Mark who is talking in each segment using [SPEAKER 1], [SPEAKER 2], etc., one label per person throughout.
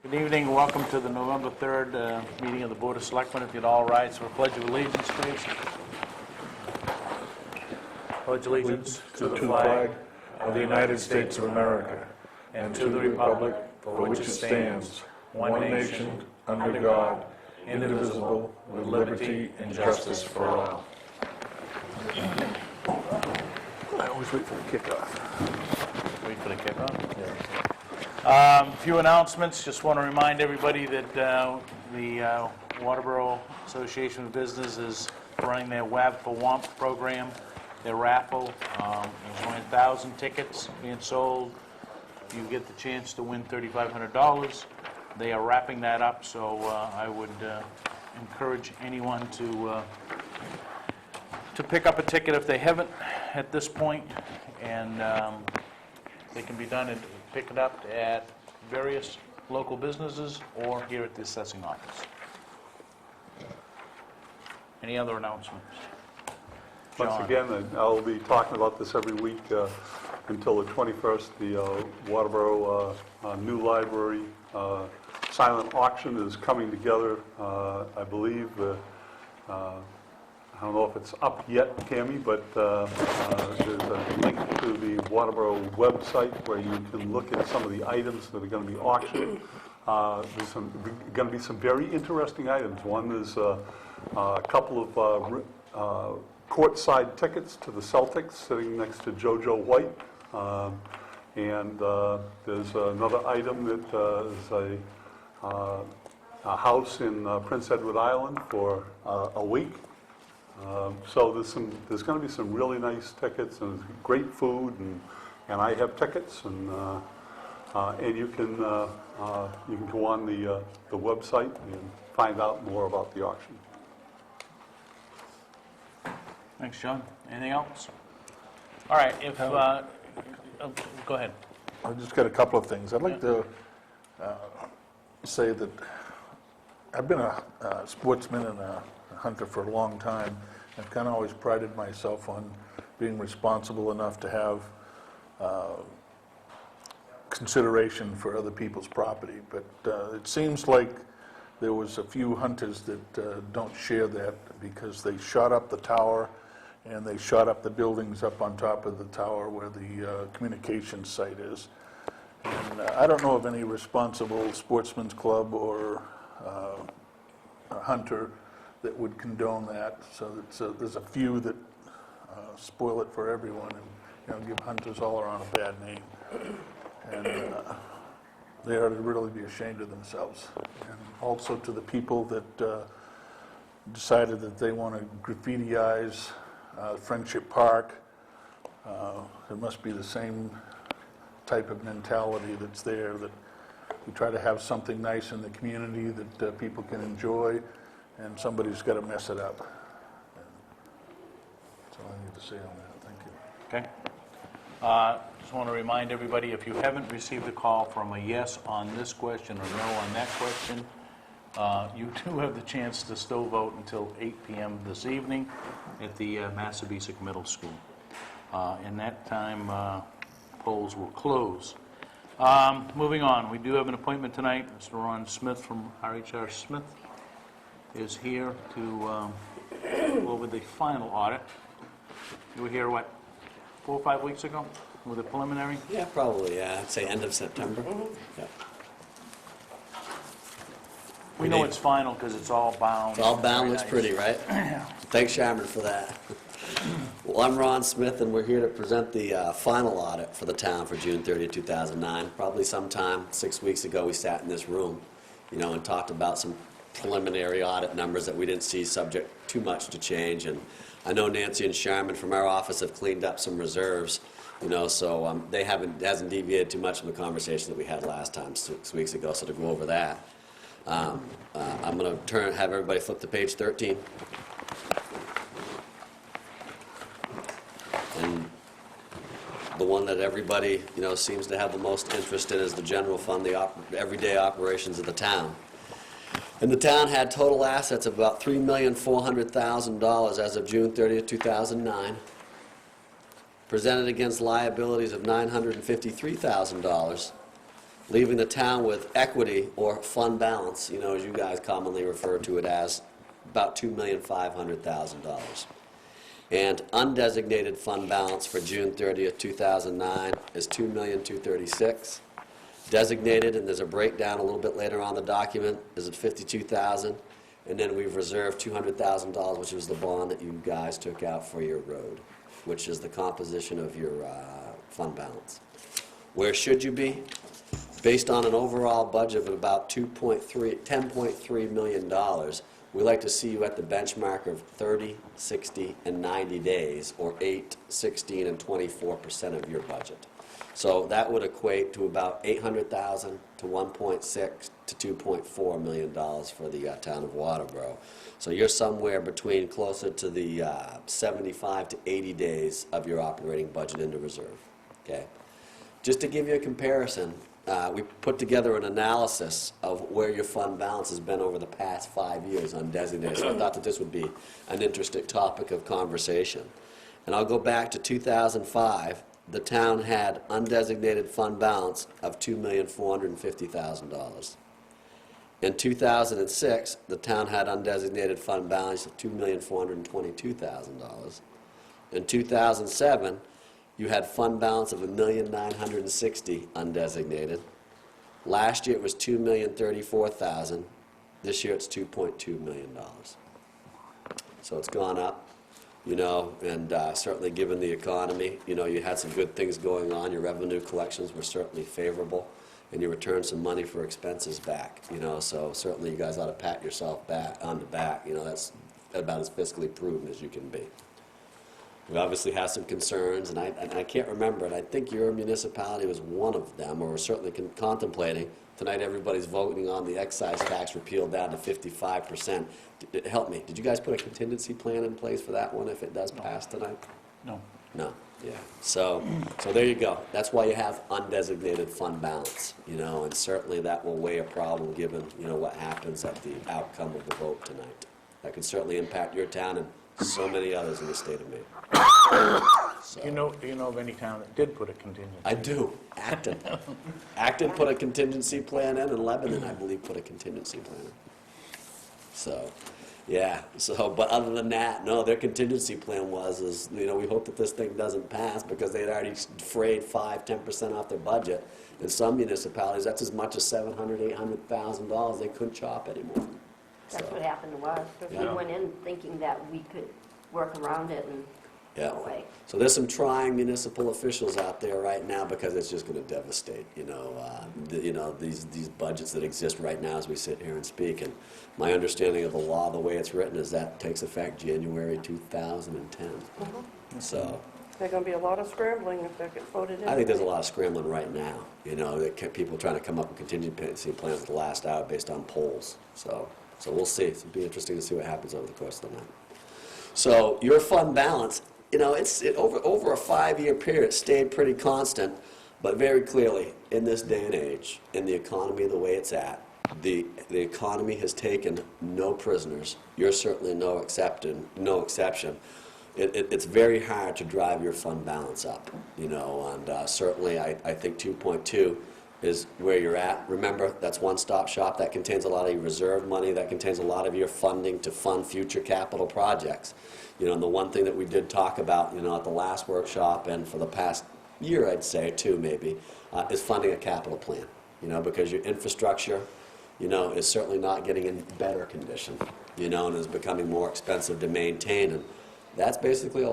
[SPEAKER 1] Good evening. Welcome to the November 3rd meeting of the Board of Selectmen. If you'd all rise for a pledge of allegiance, please. Pledge allegiance
[SPEAKER 2] to the flag of the United States of America and to the republic for which it stands, one nation, under God, indivisible, with liberty and justice for all.
[SPEAKER 1] I always wait for the kickoff. Wait for the kickoff? Yeah. Few announcements. Just want to remind everybody that the Waterboro Association of Business is running their WAB for WOMP program, their raffle. There's only 1,000 tickets being sold. You get the chance to win $3,500. They are wrapping that up, so I would encourage anyone to pick up a ticket if they haven't at this point, and they can be done and pick it up at various local businesses or here at the assessing office. Any other announcements?
[SPEAKER 3] Once
[SPEAKER 1] John.
[SPEAKER 3] again, I'll be talking about this every week until the 21st. The Waterboro new library silent auction is coming together, I believe. I don't know if it's up yet, Tammy, but there's a link to the Waterboro website where you can look at some of the items that are going to be auctioned. There's going to be some very interesting items. One is a couple of courtside tickets to the Celtics sitting next to JoJo White. And there's another item that is a house in Prince Edward Island for a week. So there's going to be some really nice tickets and great food, and I have tickets, and you can go on the website and find out more about the auction.
[SPEAKER 1] Thanks, John. Anything else? All right, if, go ahead.
[SPEAKER 2] I've just got a couple of things. I'd like to say that I've been a sportsman and a hunter for a long time. I've kind of always prided myself on being responsible enough to have consideration for other people's property. But it seems like there was a few hunters that don't share that, because they shot up the tower and they shot up the buildings up on top of the tower where the communications site is. And I don't know of any responsible sportsman's club or a hunter that would condone that. So there's a few that spoil it for everyone and give hunters all around a bad name. And they ought to really be ashamed of themselves. And also to the people that decided that they want to graffitiize Friendship Park, there must be the same type of mentality that's there, that we try to have something nice in the community that people can enjoy, and somebody's got to mess it up. That's all I need to say on that. Thank you.
[SPEAKER 1] Okay. Just want to remind everybody, if you haven't received a call from a yes on this question or no on that question, you do have the chance to still vote until 8 p.m. this evening at the Massabesic Middle School. In that time, polls will close. Moving on, we do have an appointment tonight. Mr. Ron Smith from RHR Smith is here to go over the final audit. You were here, what, 4 or 5 weeks ago with a preliminary?
[SPEAKER 4] Yeah, probably, yeah. I'd say end of September. Yeah.
[SPEAKER 1] We know it's final because it's all bound.
[SPEAKER 4] It's all bound, looks
[SPEAKER 1] Very
[SPEAKER 4] pretty,
[SPEAKER 1] nice.
[SPEAKER 4] right? Thanks, Sharman, for that. Well, I'm Ron Smith, and we're here to present the final audit for the town for June 30, 2009. Probably sometime 6 weeks ago, we sat in this room, and talked about some preliminary audit numbers that we didn't see subject too much to change. And I know Nancy and Sharman from our office have cleaned up some reserves, so they hasn't deviated too much from the conversation that we had last time, 6 weeks ago. So to go over that, I'm going to have everybody flip to page 13. And the one that everybody, seems to have the most interest in is the general fund, the everyday operations of the town. And the town had total assets of about $3,400,000 as of June 30th, 2009, presented against liabilities of $953,000, leaving the town with equity or fund balance, as you guys commonly refer to it as, about $2,500,000. And undesignated fund balance for June 30th, 2009 is $2,236,000. Designated, and there's a breakdown a little bit later on the document, is at $52,000. And then we've reserved $200,000, which was the bond that you guys took out for your road, which is the composition of your fund balance. Where should you be? Based on an overall budget of about $10.3 million, we like to see you at the benchmark of 30, 60, and 90 days, or 8, 16, and 24% of your budget. So that would equate to about $800,000 to $1.6 to $2.4 million for the town of Waterboro. So you're somewhere between closer to the 75 to 80 days of your operating budget into reserve. Okay. Just to give you a comparison, we put together an analysis of where your fund balance has been over the past 5 years undesignated. So I thought that this would be an interesting topic of conversation. And I'll go back to 2005. The town had undesignated fund balance of $2,450,000. In 2006, the town had undesignated fund balance of $2,422,000. In 2007, you had fund balance of $1,960,000 undesignated. Last year it was $2,034,000. This year it's $2.2 million. So it's gone up. And certainly given the economy, you had some good things going on. Your revenue collections were certainly favorable, and you returned some money for expenses back, so certainly you guys ought to pat yourself on the back. That's about as fiscally prudent as you can be. We obviously have some concerns, and I can't remember, and I think your municipality was one of them, or we're certainly contemplating. Tonight everybody's voting on the excise tax repeal down to 55%. Help me, did you guys put a contingency plan in place for that one if it does pass tonight?
[SPEAKER 1] No.
[SPEAKER 4] No, yeah. So there you go. That's why you have undesignated fund balance, and certainly that will weigh a problem given, what happens at the outcome of the vote tonight. That can certainly impact your town and so many others in the state of Maine. So,
[SPEAKER 1] Do you know of any town that did put a contingency?
[SPEAKER 4] I do. Acton. Acton put a contingency plan in, and Lebanon, I believe, put a contingency plan in. So, yeah. So, but other than that, no, their contingency plan was, we hope that this thing doesn't pass because they had already frayed 5-10% off their budget. In some municipalities, that's as much as $700,000, $800,000 they couldn't chop anymore.
[SPEAKER 5] That's
[SPEAKER 4] So,
[SPEAKER 5] what happened to us, because we
[SPEAKER 4] Yeah.
[SPEAKER 5] went in thinking that we could work around it and
[SPEAKER 4] yeah.
[SPEAKER 5] go away.
[SPEAKER 4] So there's some trying municipal officials out there right now because it's just going to devastate, these budgets that exist right now as we sit here and speak. And my understanding of the law, the way it's written, is that takes effect January 2010. So
[SPEAKER 6] There's going to be a lot of scrambling if that gets voted in.
[SPEAKER 4] I think there's a lot of scrambling right now. People trying to come up with contingency plans at the last hour based on polls. So we'll see. It'll be interesting to see what happens over the course of the night. So your fund balance, over a 5-year period, stayed pretty constant, but very clearly in this day and age, in the economy the way it's at, the economy has taken no prisoners. You're certainly no exception. It's very hard to drive your fund balance up, and certainly I think 2.2 is where you're at. Remember, that's one-stop shop. That contains a lot of your reserve money. That contains a lot of your funding to fund future capital projects. And the one thing that we did talk about, at the last workshop and for the past year, I'd say, too, maybe, is funding a capital plan, because your infrastructure, is certainly not getting in better condition, and is becoming more expensive to maintain. And that's basically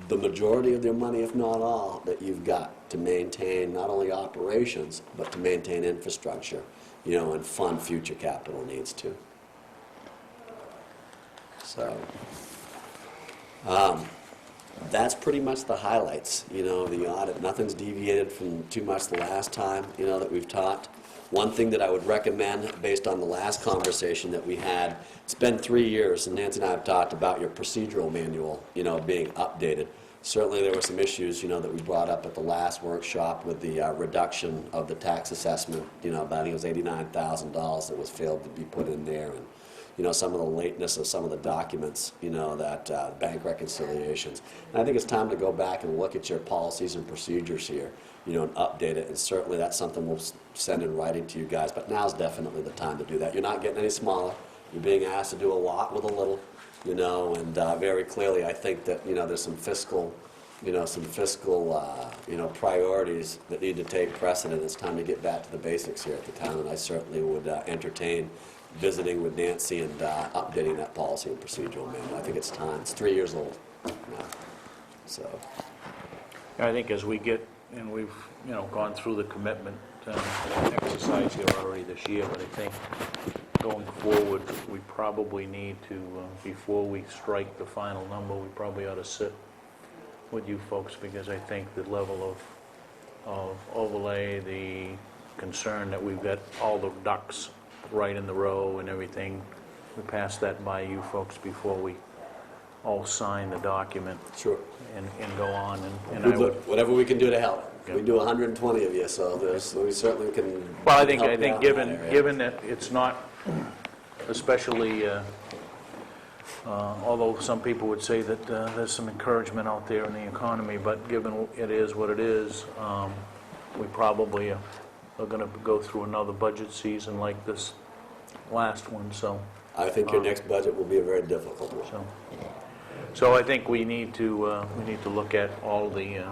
[SPEAKER 4] the majority of your money, if not all, that you've got to maintain not only operations, but to maintain infrastructure, and fund future capital needs too. So, that's pretty much the highlights, the audit. Nothing's deviated from too much the last time, that we've talked. One thing that I would recommend, based on the last conversation that we had, it's been 3 years, and Nancy and I have talked about your procedural manual, being updated. Certainly there were some issues, that we brought up at the last workshop with the reduction of the tax assessment, about I think it was $89,000 that was failed to be put in there. And, some of the lateness of some of the documents, that bank reconciliations. And I think it's time to go back and look at your policies and procedures here, and update it. And certainly that's something we'll send in writing to you guys, but now's definitely the time to do that. You're not getting any smaller. You're being asked to do a lot with a little, and very clearly I think that, there's some fiscal priorities that need to take precedent. It's time to get back to the basics here at the town, and I certainly would entertain visiting with Nancy and updating that policy and procedural manual. I think it's time. It's 3 years old now. So,
[SPEAKER 1] I think as we get, and we've, gone through the commitment exercise here already this year, but I think going forward, we probably need to, before we strike the final number, we probably ought to sit with you folks, because I think the level of overlay, the concern that we've got all the ducks right in the row and everything, we pass that by you folks before we all sign the document
[SPEAKER 4] sure.
[SPEAKER 1] and go on. And I would,
[SPEAKER 4] Whatever we can do to help.
[SPEAKER 1] Yeah.
[SPEAKER 4] We do 120 of you, so we certainly can.
[SPEAKER 1] well, I think
[SPEAKER 4] help you out in that
[SPEAKER 1] given
[SPEAKER 4] area.
[SPEAKER 1] that it's not, especially, although some people would say that there's some encouragement out there in the economy, but given it is what it is, we probably are going to go through another budget season like this last one, so.
[SPEAKER 4] I think your next budget will be a very difficult one.
[SPEAKER 1] So I think we need to look at all the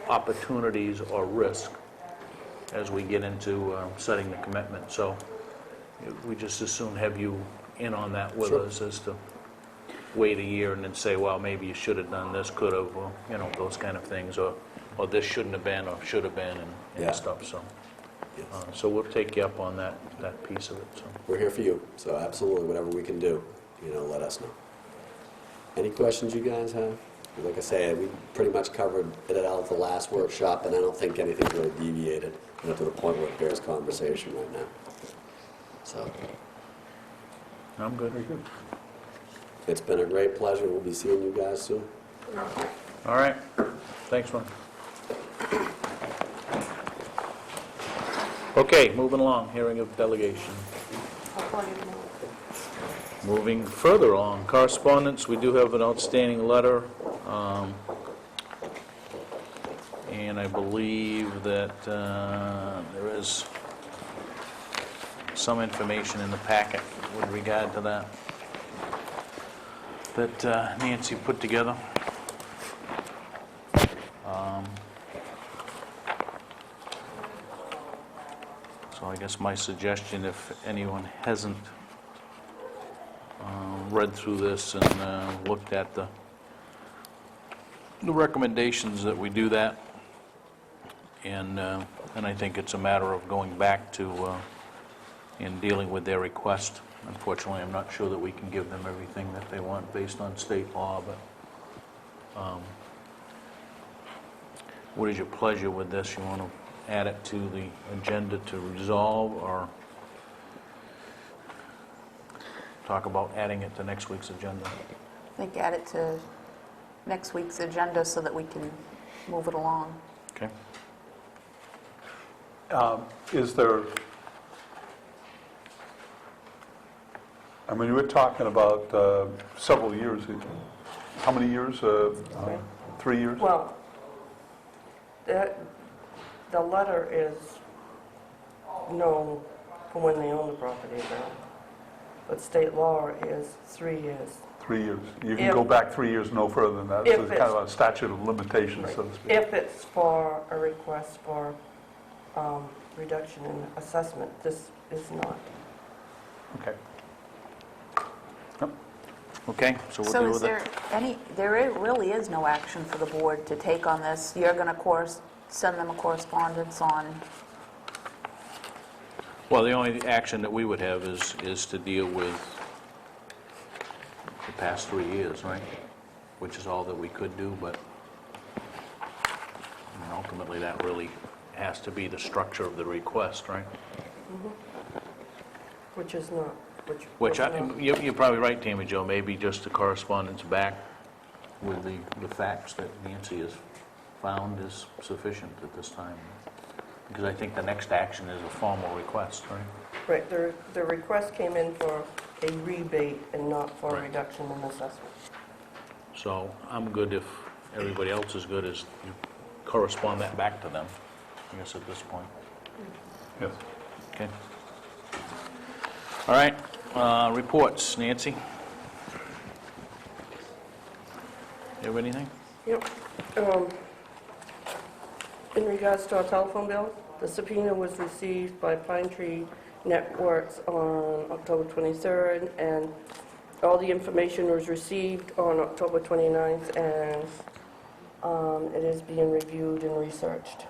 [SPEAKER 1] opportunities or risk as we get into setting the commitment. So we just as soon have you in on that with
[SPEAKER 4] Sure.
[SPEAKER 1] us as to wait a year and then say, well, maybe you should have done this, could have, or, those kind of things, or this shouldn't have been or should have been and
[SPEAKER 4] Yeah.
[SPEAKER 1] stuff. So
[SPEAKER 4] Yes.
[SPEAKER 1] so we'll take you up on that piece of it. So.
[SPEAKER 4] We're here for you, so absolutely, whatever we can do, let us know. Any questions you guys have? Like I say, we pretty much covered it out at the last workshop, and I don't think anything really deviated, to the point where it bears conversation right now. So,
[SPEAKER 1] I'm good.
[SPEAKER 4] it's been a great pleasure. We'll be seeing you guys soon.
[SPEAKER 1] All right. Thanks, Ron. Okay, moving along, hearing of delegation.
[SPEAKER 6] I'll call you tomorrow.
[SPEAKER 1] Moving further along, correspondence, we do have an outstanding letter, and I believe that there is some information in the packet with regard to that Nancy put together. So I guess my suggestion, if anyone hasn't read through this and looked at the recommendations, that we do that, and I think it's a matter of going back to and dealing with their request. Unfortunately, I'm not sure that we can give them everything that they want based on state law, but what is your pleasure with this? You want to add it to the agenda to resolve, or talk about adding it to next week's agenda?
[SPEAKER 7] I think add it to next week's agenda so that we can move it along.
[SPEAKER 1] Okay.
[SPEAKER 3] Is there, we're talking about several years. How many years? 3 years?
[SPEAKER 6] Well, the letter is known from when they own the property now, but state law is 3 years.
[SPEAKER 3] 3 years. You can
[SPEAKER 6] If-
[SPEAKER 3] go back 3 years, no further than that.
[SPEAKER 6] If
[SPEAKER 3] It's kind of a statute of limitations, so to speak.
[SPEAKER 6] If it's for a request for reduction in assessment, this is not.
[SPEAKER 3] Okay.
[SPEAKER 1] Okay, so we'll
[SPEAKER 7] So
[SPEAKER 1] deal
[SPEAKER 7] is
[SPEAKER 1] with
[SPEAKER 7] there
[SPEAKER 1] it.
[SPEAKER 7] really is no action for the board to take on this? You're going to send them a correspondence on,
[SPEAKER 1] Well, the only action that we would have is to deal with the past 3 years, right? Which is all that we could do, but ultimately that really has to be the structure of the request, right?
[SPEAKER 6] Which is not.
[SPEAKER 1] Which,
[SPEAKER 6] is not.
[SPEAKER 1] you're probably right, Tammy Jo, maybe just the correspondence back with the facts that Nancy has found is sufficient at this time. Because I think the next action is a formal request, right?
[SPEAKER 6] Right, the request came in for a rebate and not for a
[SPEAKER 1] Right.
[SPEAKER 6] reduction in assessment.
[SPEAKER 1] So I'm good if everybody else is good, as you correspond that back to them, I guess, at this point.
[SPEAKER 3] Yes.
[SPEAKER 1] Okay. All right, reports, Nancy? You have anything?
[SPEAKER 6] Yep. In regards to our telephone bill, the subpoena was received by Pine Tree Networks on October 23rd, and all the information was received on October 29th, and it is being reviewed and researched.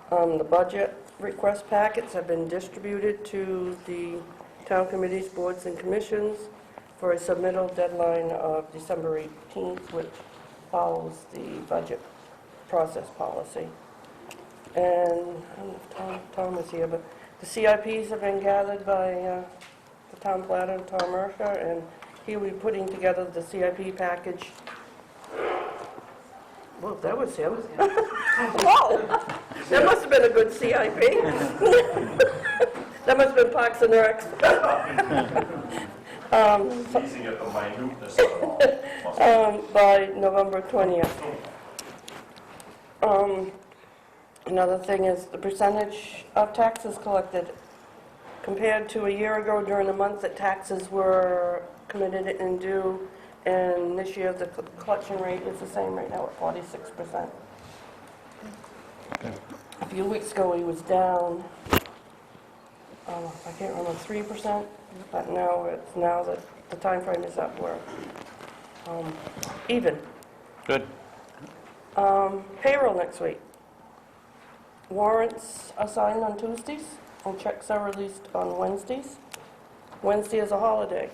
[SPEAKER 6] The budget request packets have been distributed to the town committees, boards, and commissions for a submittal deadline of December 18th, which follows the budget process policy. And I don't know if Tom is here, but the CIPs have been gathered by the town planner, Tom Murphy, and he'll be putting together the CIP package. Well, that was him. Whoa, that must have been a good CIP. That must have been Parks and Recs.
[SPEAKER 8] Easy at the minuteness of it all.
[SPEAKER 6] By November 20th. Another thing is the percentage of taxes collected compared to a year ago during the month that taxes were committed and due, and this year the collection rate is the same right now at 46%. A few weeks ago, he was down, I can't remember, 3%, but now that the time frame is up, we're even.
[SPEAKER 1] Good.
[SPEAKER 6] Payroll next week. Warrants are signed on Tuesdays, and checks are released on Wednesdays. Wednesday is a holiday.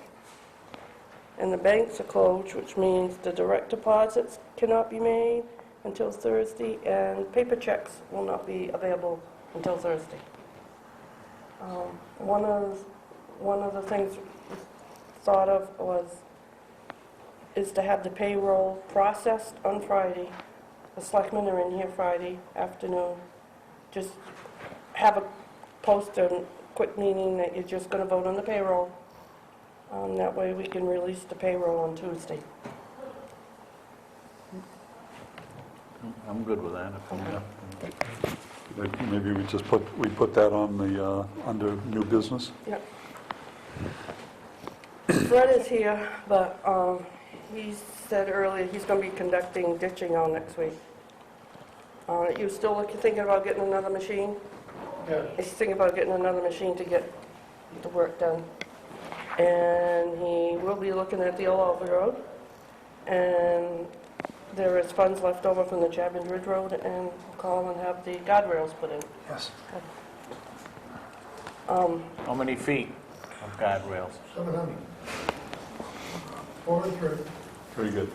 [SPEAKER 6] And the banks are closed, which means the direct deposits cannot be made until Thursday, and paper checks will not be available until Thursday. One of the things thought of is to have the payroll processed on Friday. The selectmen are in here Friday afternoon. Just post a quick meeting that you're just going to vote on the payroll. That way we can release the payroll on Tuesday.
[SPEAKER 1] I'm good with that.
[SPEAKER 3] Maybe we put that on the, under new business?
[SPEAKER 6] Yep. Fred is here, but he said earlier he's going to be conducting ditching on next week. You still thinking about getting another machine?
[SPEAKER 2] Yeah.
[SPEAKER 6] He's thinking about getting another machine to get the work done. And he will be looking at the old Albert Road. And there is funds left over from the Chapman Ridge Road, and we'll call and have the guardrails put in.
[SPEAKER 3] Yes.
[SPEAKER 1] How many feet of guardrails?
[SPEAKER 2] 700. 403.
[SPEAKER 3] Very good.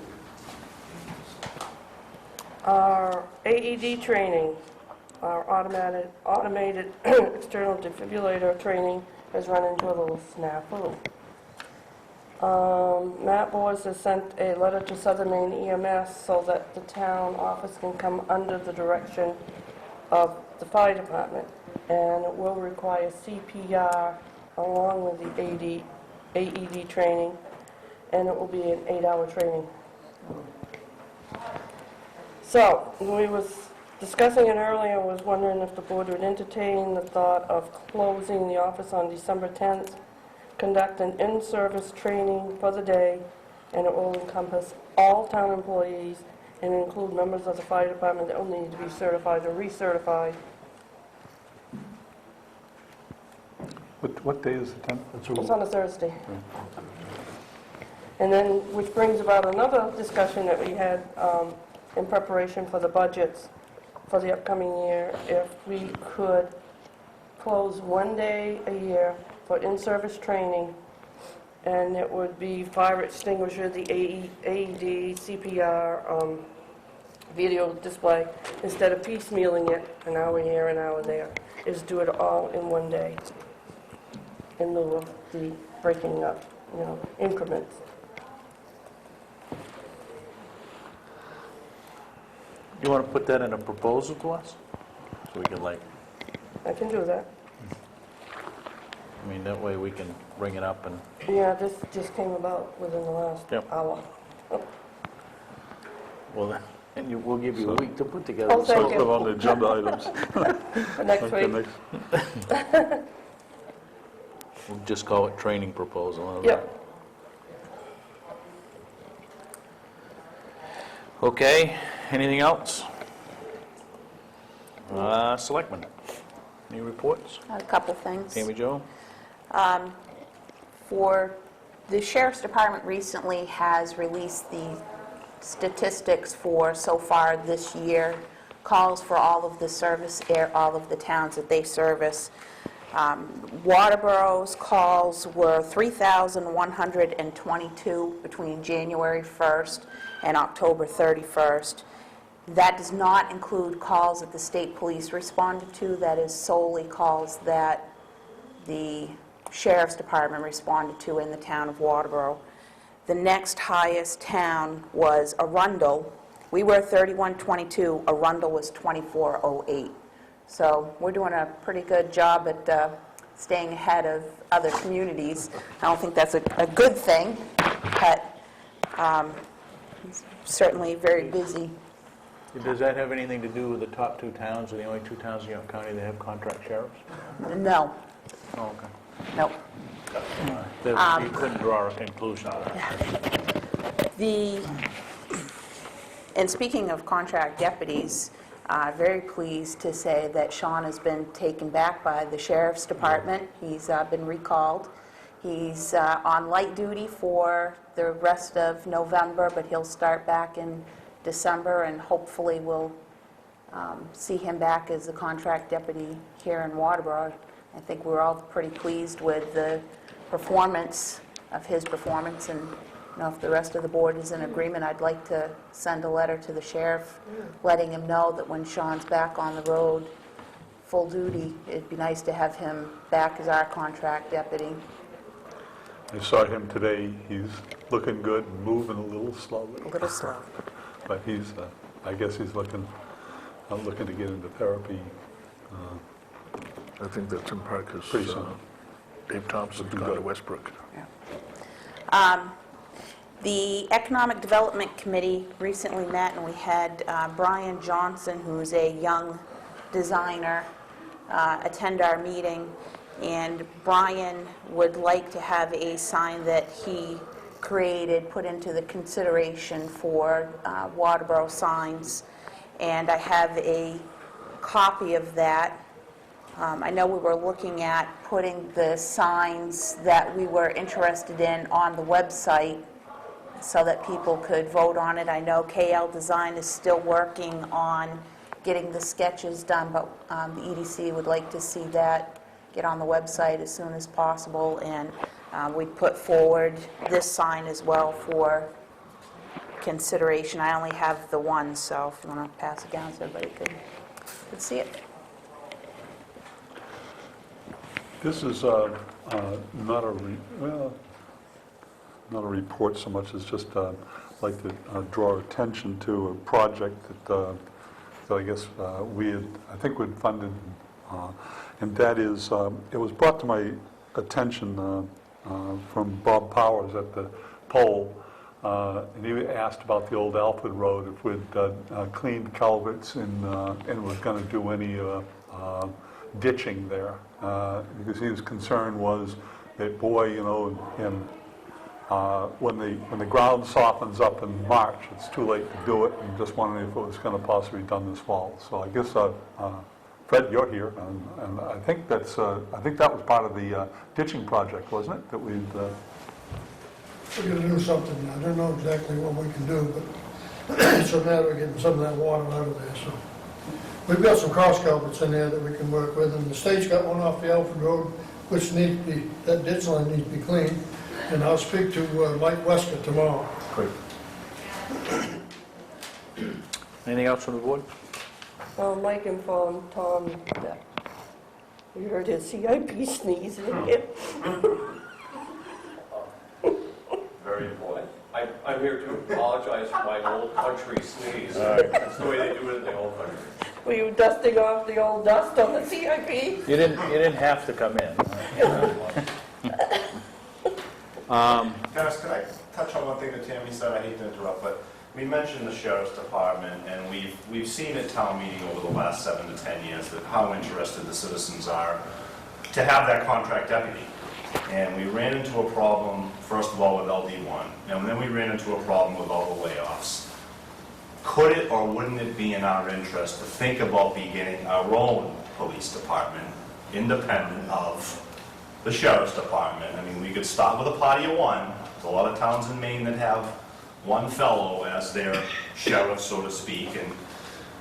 [SPEAKER 6] Our AED training, our automated external defibrillator training has run into a little snafu. Matt Boers has sent a letter to Southern Maine EMS so that the town office can come under the direction of the fire department, and it will require CPR along with the AED training, and it will be an 8-hour training. So, we was discussing it earlier, was wondering if the board would entertain the thought of closing the office on December 10th, conduct an in-service training for the day, and it will encompass all town employees and include members of the fire department that will need to be certified or recertified.
[SPEAKER 3] What day is the 10th?
[SPEAKER 6] It's on a Thursday. And then, which brings about another discussion that we had in preparation for the budgets for the upcoming year, if we could close one day a year for in-service training, and it would be fire extinguisher, the AED, CPR, video display, instead of piecemealing it, an hour here, an hour there, is do it all in one day, in lieu of the breaking up, increments.
[SPEAKER 1] You want to put that in a proposal to us? So we can
[SPEAKER 6] I can do that.
[SPEAKER 1] I mean, that way we can bring it up and,
[SPEAKER 6] Yeah, this just came about within the last
[SPEAKER 1] Yep.
[SPEAKER 6] hour.
[SPEAKER 1] well, and we'll give you a week to put together.
[SPEAKER 6] Oh, thank
[SPEAKER 3] Put them on the agenda items.
[SPEAKER 6] For next
[SPEAKER 3] Okay,
[SPEAKER 6] week.
[SPEAKER 3] next.
[SPEAKER 1] We'll just call it training proposal. how's
[SPEAKER 6] Yep.
[SPEAKER 1] that? Okay, anything else? Selectmen, any reports?
[SPEAKER 7] A couple things.
[SPEAKER 1] Tammy Jo?
[SPEAKER 7] For the Sheriff's Department recently has released the statistics for so far this year, calls for all of the all of the towns that they service. Waterboro's calls were 3,122 between January 1st and October 31st. That does not include calls that the state police responded to. That is solely calls that the Sheriff's Department responded to in the town of Waterboro. The next highest town was Arundel. We were 3122, Arundel was 2408. So we're doing a pretty good job at staying ahead of other communities. I don't think that's a good thing, but certainly very busy.
[SPEAKER 1] Does that have anything to do with the top two towns, or the only two towns in York County that have contract sheriffs?
[SPEAKER 7] No,
[SPEAKER 1] Oh, okay.
[SPEAKER 7] nope.
[SPEAKER 1] You couldn't draw a conclusion to that.
[SPEAKER 7] And speaking of contract deputies, very pleased to say that Sean has been taken back by the Sheriff's Department. He's been recalled. He's on light duty for the rest of November, but he'll start back in December, and hopefully we'll see him back as a contract deputy here in Waterboro. I think we're all pretty pleased with the performance of his performance, and if the rest of the board is in agreement, I'd like to send a letter to the sheriff letting him know that when Sean's back on the road, full duty, it'd be nice to have him back as our contract deputy.
[SPEAKER 3] I saw him today. He's looking good, moving a little slowly.
[SPEAKER 7] A little slow.
[SPEAKER 3] But he's, I guess he's looking to get into therapy
[SPEAKER 2] I think that's in part
[SPEAKER 3] pretty
[SPEAKER 2] because
[SPEAKER 3] soon.
[SPEAKER 2] Dave Thompson's gone to Westbrook.
[SPEAKER 7] The Economic Development Committee recently met, and we had Brian Johnson, who's a young designer, attend our meeting. And Brian would like to have a sign that he created put into the consideration for Waterboro signs. And I have a copy of that. I know we were looking at putting the signs that we were interested in on the website so that people could vote on it. I know KL Design is still working on getting the sketches done, but the EDC would like to see that get on the website as soon as possible. And we put forward this sign as well for consideration. I only have the one, so if you want to pass it down so everybody could see it.
[SPEAKER 3] This is not a report so much as just like to draw attention to a project that I guess I think we'd funded, and that is, it was brought to my attention from Bob Powers at the poll, and he asked about the old Alfred Road, if we'd cleaned culverts and was going to do any ditching there, because his concern was that, boy, when the ground softens up in March, it's too late to do it, and just wondering if it was going to possibly be done this fall. So I guess, Fred, you're here, and I think that was part of the ditching project, wasn't it? That we'd.
[SPEAKER 9] We're going to do something. I don't know exactly what we can do, but it's a matter of getting some of that water out of there. So we've got some cross culverts in there that we can work with, and the state's got one off the Alfred Road, which needs to be, that ditch line needs to be cleaned. And I'll speak to Mike Wesker tomorrow.
[SPEAKER 1] Great. Anything else from the board?
[SPEAKER 6] Well, Mike informed Tom that we heard his CIP sneeze.
[SPEAKER 8] Very important. I'm here to apologize for my old country sneeze. That's the way they do it in the old country.
[SPEAKER 6] Were you dusting off the old dust on the CIP?
[SPEAKER 1] You didn't have to come in.
[SPEAKER 8] Dennis, could I touch on one thing that Tammy said? I hate to interrupt, but we mentioned the sheriff's department, and we've seen at town meeting over the last 7 to 10 years that how interested the citizens are to have that contract deputy. And we ran into a problem, first of all, with LD1, and then we ran into a problem with all the layoffs. Could it or wouldn't it be in our interest to think about beginning our own police department, independent of the sheriff's department? I mean, we could start with a party of one. There's a lot of towns in Maine that have one fellow as their sheriff, so to speak, and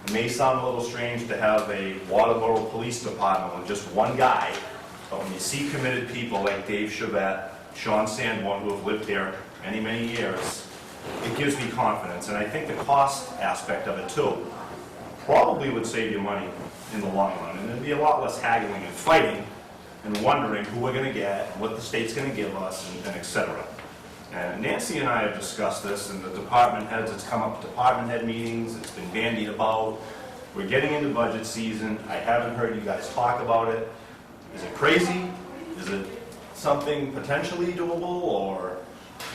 [SPEAKER 8] it may sound a little strange to have a Waterboro police department with just one guy, but when you see committed people like Dave Chavette, Sean Sanborn, who have lived there many, many years, it gives me confidence. And I think the cost aspect of it too probably would save you money in the long run, and there'd be a lot less haggling and fighting and wondering who we're going to get, what the state's going to give us, and et cetera. And Nancy and I have discussed this, and the department heads, it's come up at department head meetings, it's been bandied about. We're getting into budget season. I haven't heard you guys talk about it. Is it crazy? Is it something potentially doable, or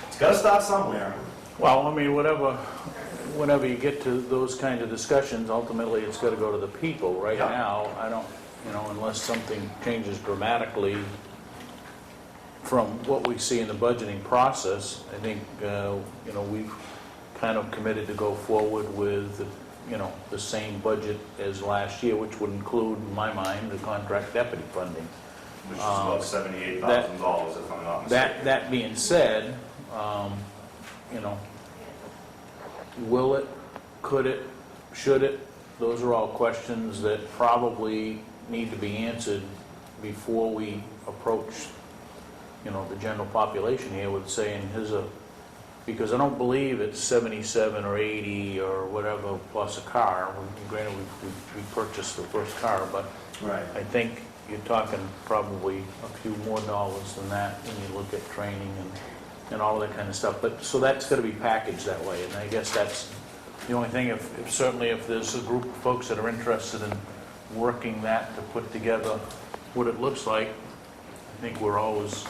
[SPEAKER 8] it's got to start somewhere?
[SPEAKER 1] Well, I mean, whenever you get to those kinds of discussions, ultimately it's got to go to the people. Right
[SPEAKER 8] Yeah.
[SPEAKER 1] now, I don't, unless something changes dramatically from what we see in the budgeting process, I think, we've kind of committed to go forward with, the same budget as last year, which would include, in my mind, the contract deputy funding.
[SPEAKER 8] Which is about $78,000, if I'm not mistaken.
[SPEAKER 1] That being said, will it, could it, should it? Those are all questions that probably need to be answered before we approach, the general population here with saying, because I don't believe it's 77 or 80 or whatever plus a car. Granted, we purchased the first car, but
[SPEAKER 8] Right.
[SPEAKER 1] I think you're talking probably a few more dollars than that when you look at training and all of that kind of stuff. But, so that's going to be packaged that way, and I guess that's the only thing. Certainly if there's a group of folks that are interested in working that to put together what it looks like, I think we're always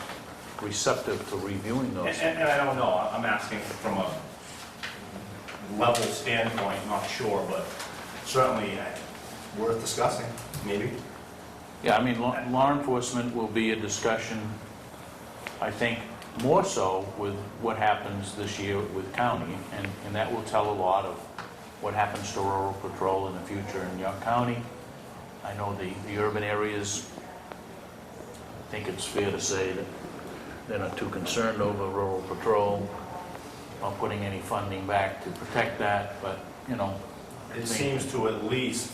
[SPEAKER 1] receptive to reviewing those.
[SPEAKER 8] And I don't know, I'm asking from a level standpoint, not sure, but certainly worth discussing, maybe.
[SPEAKER 1] Yeah, I mean, law enforcement will be a discussion, I think, more so with what happens this year with county, and that will tell a lot of what happens to rural patrol in the future in York County. I know the urban areas, I think it's fair to say that they're not too concerned over rural patrol or putting any funding back to protect that, but,
[SPEAKER 8] It seems to at least,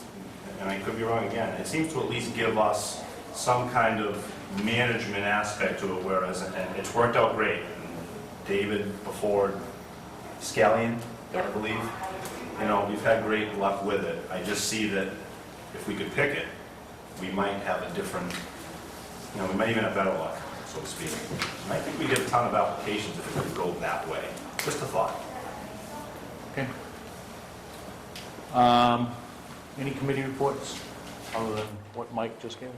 [SPEAKER 8] and I could be wrong again, it seems to at least give us some kind of management aspect to it, whereas, and it's worked out great. David before Scallion, I
[SPEAKER 5] Yep.
[SPEAKER 8] believe, we've had great luck with it. I just see that if we could pick it, we might have a different, we might even have better luck, so to speak. And I think we get a ton of applications if it could go that way. Just a thought.
[SPEAKER 1] Okay. Any committee reports other than what Mike just gave?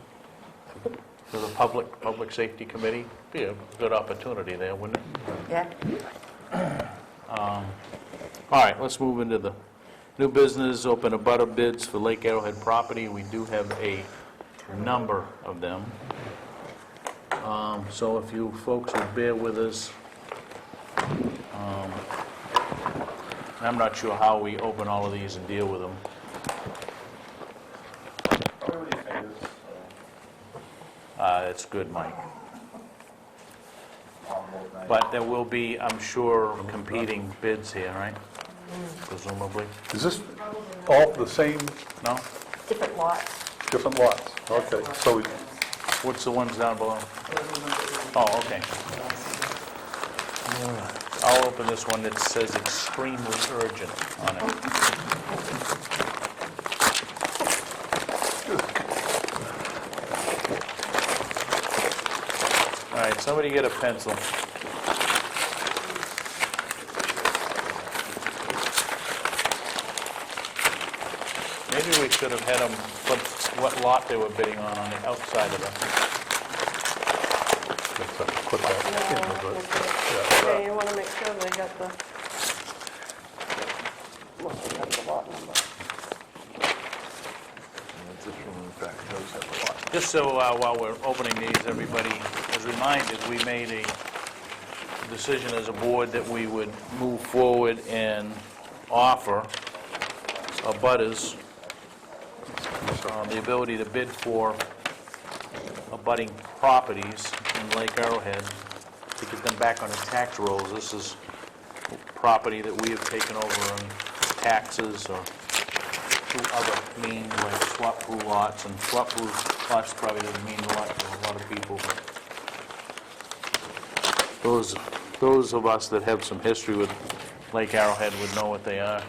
[SPEAKER 1] For the Public Safety Committee? Be a good opportunity there, wouldn't it?
[SPEAKER 5] Yeah.
[SPEAKER 1] All right, let's move into the new business, open abutter bids for Lake Arrowhead property. We do have a number of them. So if you folks would bear with us. I'm not sure how we open all of these and deal with them. It's good, Mike. But there will be, I'm sure, competing bids here, right? Presumably.
[SPEAKER 3] Is this all the same,
[SPEAKER 1] No?
[SPEAKER 5] Different lots.
[SPEAKER 3] different lots? Okay, so
[SPEAKER 1] What's the ones down below? Oh, okay. I'll open this one that says extremely urgent on it. All right, somebody get a pencil. Maybe we should have had them put what lot they were bidding on the outside of the...
[SPEAKER 3] Let's have to put that in the,
[SPEAKER 6] Yeah, you want to make sure they got the, well, they got the lot number.
[SPEAKER 2] This one, in fact, does have a lot.
[SPEAKER 1] Just so while we're opening these, everybody is reminded, we made a decision as a board that we would move forward and offer abutters the ability to bid for abutting properties in Lake Arrowhead to get them back on the tax rolls. This is property that we have taken over on taxes or through other means like swap pool lots, and swap pool lots probably doesn't mean a lot to a lot of people, but those of us that have some history with Lake Arrowhead would know what they are.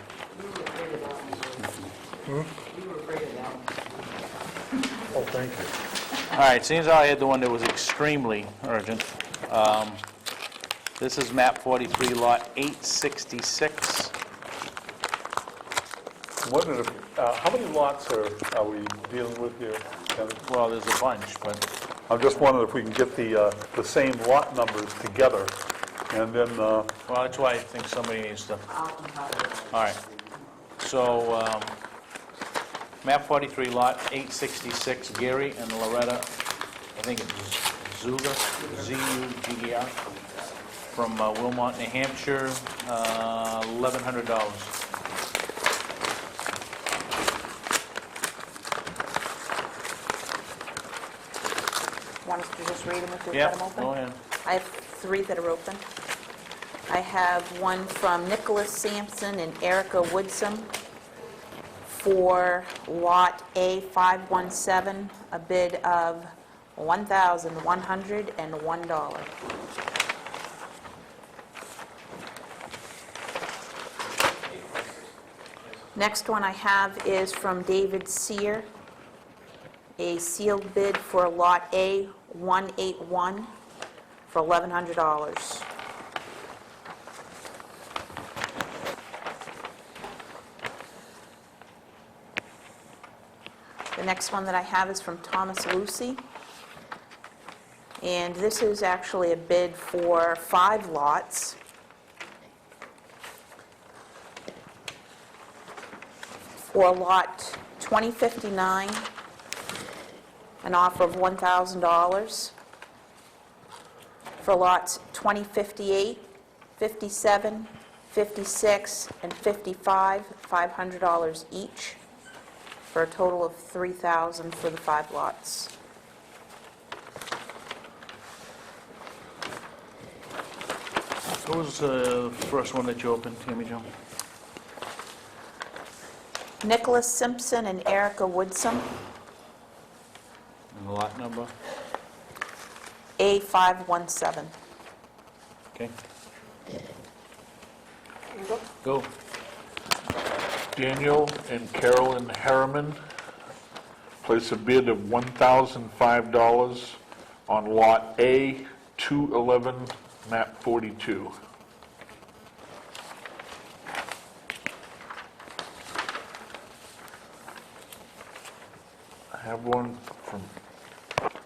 [SPEAKER 2] Oh, thank you.
[SPEAKER 1] All right, seeing as how I had the one that was extremely urgent, this is map 43, lot 866.
[SPEAKER 3] wondering if, how many lots are we dealing with here, Kevin?
[SPEAKER 1] Well, there's a bunch, but
[SPEAKER 3] I'm just wondering if we can get the same lot numbers together, and then,
[SPEAKER 1] well, that's why I think somebody needs to... All right. So, map 43, lot 866, Gary and Loretta, I think it's Zuger, Z-U-G-E-R, from Wilmot, New Hampshire, $1,100.
[SPEAKER 7] Want us to just read them if we've
[SPEAKER 1] Yeah,
[SPEAKER 7] got them open?
[SPEAKER 1] go ahead.
[SPEAKER 7] I have 3 that are open. I have one from Nicholas Sampson and Erica Woodsum for Lot A517, a bid of $1,101. Next one I have is from David Sear, a sealed bid for Lot A181 for $1,100. The next one that I have is from Thomas Lucy, and this is actually a bid for 5 lots. For Lot 2059, an offer of $1,000. For lots 2058, 57, 56, and 55, $500 each, for a total of $3,000 for the 5 lots.
[SPEAKER 1] What was the first one that you opened, Tammy Jo?
[SPEAKER 7] Nicholas Simpson and Erica Woodsum,
[SPEAKER 1] And the lot number?
[SPEAKER 7] A517.
[SPEAKER 1] Okay. Go.
[SPEAKER 2] Daniel and Carolyn Harriman place a bid of $1,005 on Lot A211, map 42. I have one from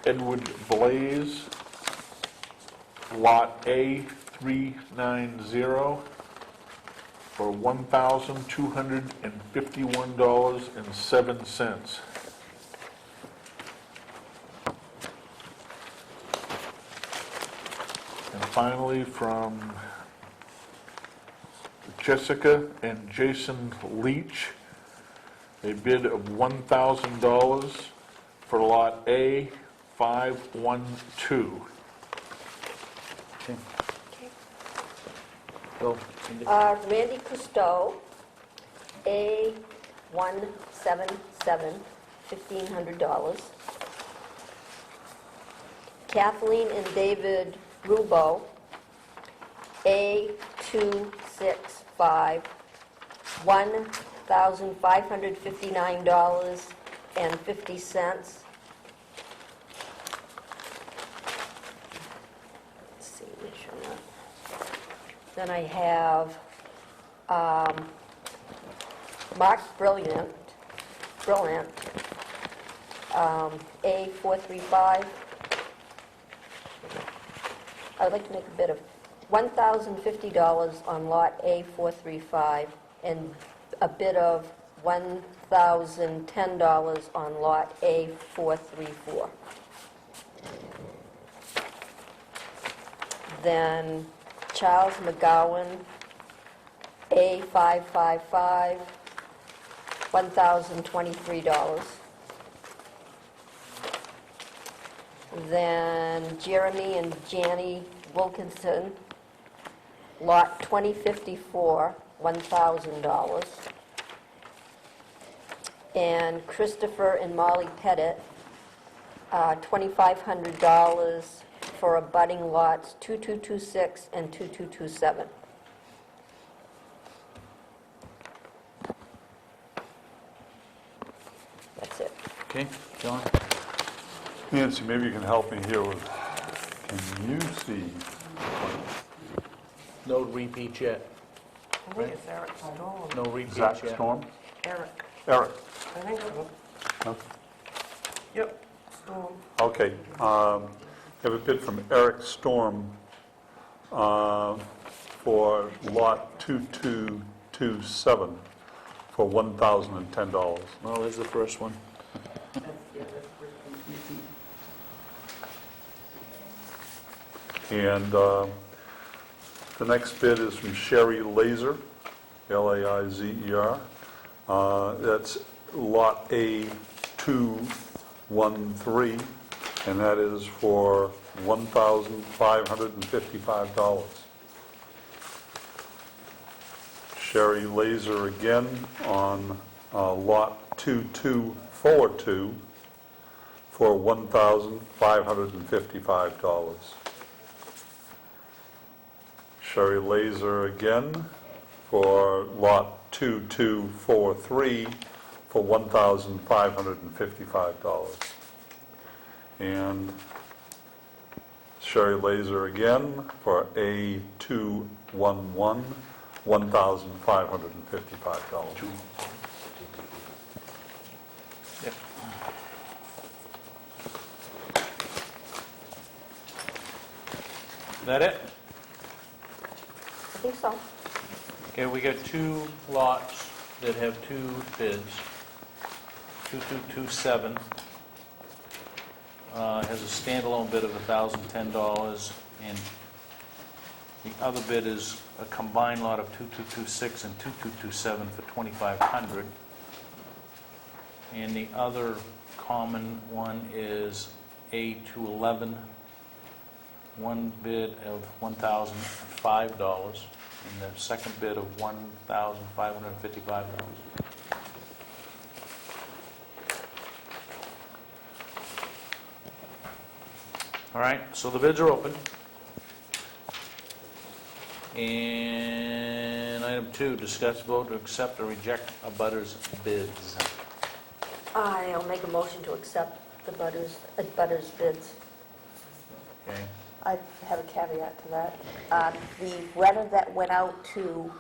[SPEAKER 2] Edward Blaze, Lot A390, for $1,251.07. And finally, from Jessica and Jason Leach, a bid of $1,000 for Lot A512.
[SPEAKER 1] Okay. Go. Cindy.
[SPEAKER 5] Randy Cousteau, A177, $1,500. Kathleen and David Rubo, A265, $1,559.50. Let's see, make sure I'm not. Then I have Mark Brilliant, brilliant. A435. I would like to make a bid of $1,050 on lot A435 and a bid of $1,010 on lot A434. Then Charles McGowan, A555, $1,023. Then Jeremy and Janie Wilkinson, lot 2054, $1,000. And Christopher and Molly Pettit, $2,500 for abutting lots 2226 and 2227. That's it.
[SPEAKER 1] Okay, John?
[SPEAKER 3] Nancy, maybe you can help me here with, can you see?
[SPEAKER 1] No repeat yet.
[SPEAKER 6] I think it's Eric Storm.
[SPEAKER 1] No repeat
[SPEAKER 3] Zach
[SPEAKER 1] yet.
[SPEAKER 3] Storm?
[SPEAKER 6] Eric,
[SPEAKER 3] Eric?
[SPEAKER 6] I think so.
[SPEAKER 3] No?
[SPEAKER 6] Yep, Storm.
[SPEAKER 3] Okay, have a bid from Eric Storm for lot 2227 for $1,010.
[SPEAKER 1] Well, there's the first one.
[SPEAKER 3] And the next bid is from Sherry Laser, Laizer. That's lot A213, and that is for $1,555. Sherry Laser again on lot 2242 for $1,555. Sherry Laser again for lot 2243 for $1,555. And Sherry Laser again for A211, $1,555.
[SPEAKER 1] Yep. That it?
[SPEAKER 5] I think so.
[SPEAKER 1] Okay, we got two lots that have two bids. 2227 has a standalone bid of $1,010, and the other bid is a combined lot of 2226 and 2227 for $2,500. And the other common one is A211, one bid of $1,005, and the second bid of $1,555. All right, so the bids are open. And item 2, discuss vote to accept or reject a butter's bids.
[SPEAKER 5] I'll make a motion to accept the butters bids.
[SPEAKER 1] Okay,
[SPEAKER 7] I have a caveat to that. The letter that went out to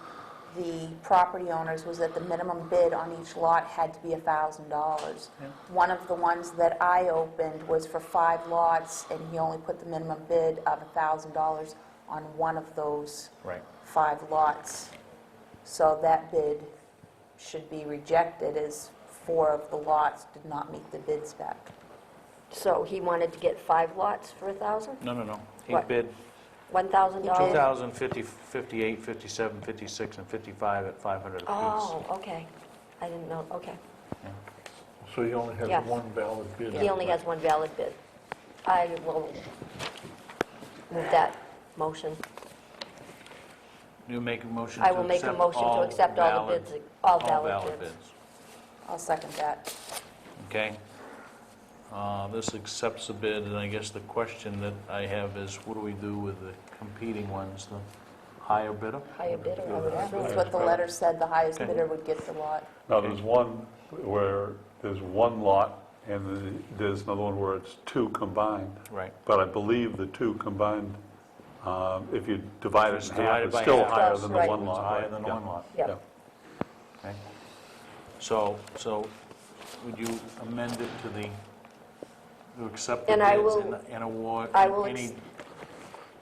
[SPEAKER 7] the property owners was that the minimum bid on each lot had to be $1,000.
[SPEAKER 1] Yeah.
[SPEAKER 7] One of the ones that I opened was for 5 lots, and he only put the minimum bid of $1,000 on one of those
[SPEAKER 1] right.
[SPEAKER 7] 5 lots. So that bid should be rejected, as 4 of the lots did not meet the bid spec.
[SPEAKER 5] So he wanted to get 5 lots for $1,000?
[SPEAKER 1] No. He
[SPEAKER 5] What?
[SPEAKER 1] bid
[SPEAKER 5] $1,000?
[SPEAKER 1] 2,000, 50, 58, 57, 56, and 55 at $500 apiece.
[SPEAKER 5] Oh, okay. I didn't know, okay.
[SPEAKER 2] So he only has
[SPEAKER 5] Yes.
[SPEAKER 2] one valid bid.
[SPEAKER 5] He only has one valid bid. I will move that motion.
[SPEAKER 1] You make a motion
[SPEAKER 5] I
[SPEAKER 1] to
[SPEAKER 5] will make a
[SPEAKER 1] accept
[SPEAKER 5] motion to
[SPEAKER 1] all
[SPEAKER 5] accept all the
[SPEAKER 1] valid-
[SPEAKER 5] bids, all
[SPEAKER 1] all
[SPEAKER 5] valid bids.
[SPEAKER 7] I'll second that.
[SPEAKER 1] Okay. This accepts the bid, and I guess the question that I have is, what do we do with the competing ones, the higher bidder?
[SPEAKER 5] Higher bidder, I would
[SPEAKER 7] That's
[SPEAKER 5] assume.
[SPEAKER 7] what the letter said, the highest
[SPEAKER 1] Okay.
[SPEAKER 7] bidder would get the lot.
[SPEAKER 3] Now, there's one where there's one lot, and there's another one where it's 2 combined.
[SPEAKER 1] Right.
[SPEAKER 3] But I believe the 2 combined, if you divide it
[SPEAKER 1] It's
[SPEAKER 3] in half,
[SPEAKER 1] divided
[SPEAKER 3] it's
[SPEAKER 1] by
[SPEAKER 3] still
[SPEAKER 1] half.
[SPEAKER 3] higher than the
[SPEAKER 5] Right.
[SPEAKER 3] one
[SPEAKER 1] It's
[SPEAKER 3] lot.
[SPEAKER 1] higher
[SPEAKER 3] right?
[SPEAKER 1] than the
[SPEAKER 3] Yeah.
[SPEAKER 1] one lot.
[SPEAKER 5] Yep.
[SPEAKER 1] Okay. So would you amend it to to accept the
[SPEAKER 5] And
[SPEAKER 1] bids
[SPEAKER 5] I will-
[SPEAKER 1] and award
[SPEAKER 5] I will
[SPEAKER 1] any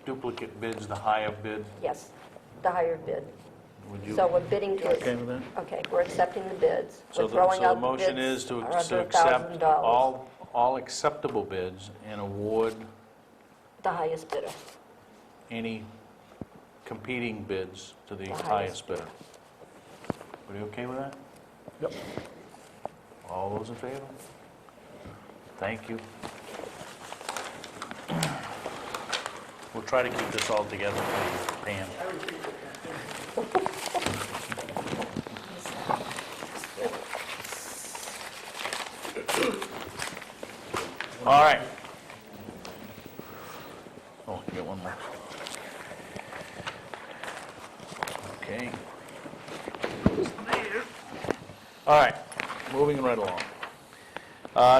[SPEAKER 1] duplicate bids, the higher bid?
[SPEAKER 5] Yes, the higher bid.
[SPEAKER 1] Would you,
[SPEAKER 5] So we're bidding to,
[SPEAKER 1] okay with that?
[SPEAKER 5] okay, we're accepting the bids.
[SPEAKER 1] So
[SPEAKER 5] We're throwing out
[SPEAKER 1] the
[SPEAKER 5] the
[SPEAKER 1] motion
[SPEAKER 5] bids
[SPEAKER 1] is to
[SPEAKER 5] are under
[SPEAKER 1] accept
[SPEAKER 5] $1,000.
[SPEAKER 1] all acceptable bids and award
[SPEAKER 5] The highest bidder.
[SPEAKER 1] any competing bids to the
[SPEAKER 5] The highest
[SPEAKER 1] highest bidder. Are you okay with that?
[SPEAKER 3] Yep.
[SPEAKER 1] All those in favor? Thank you. We'll try to keep this all together for you, Pam. All right. Oh, you got one more. Okay. All right, moving right along.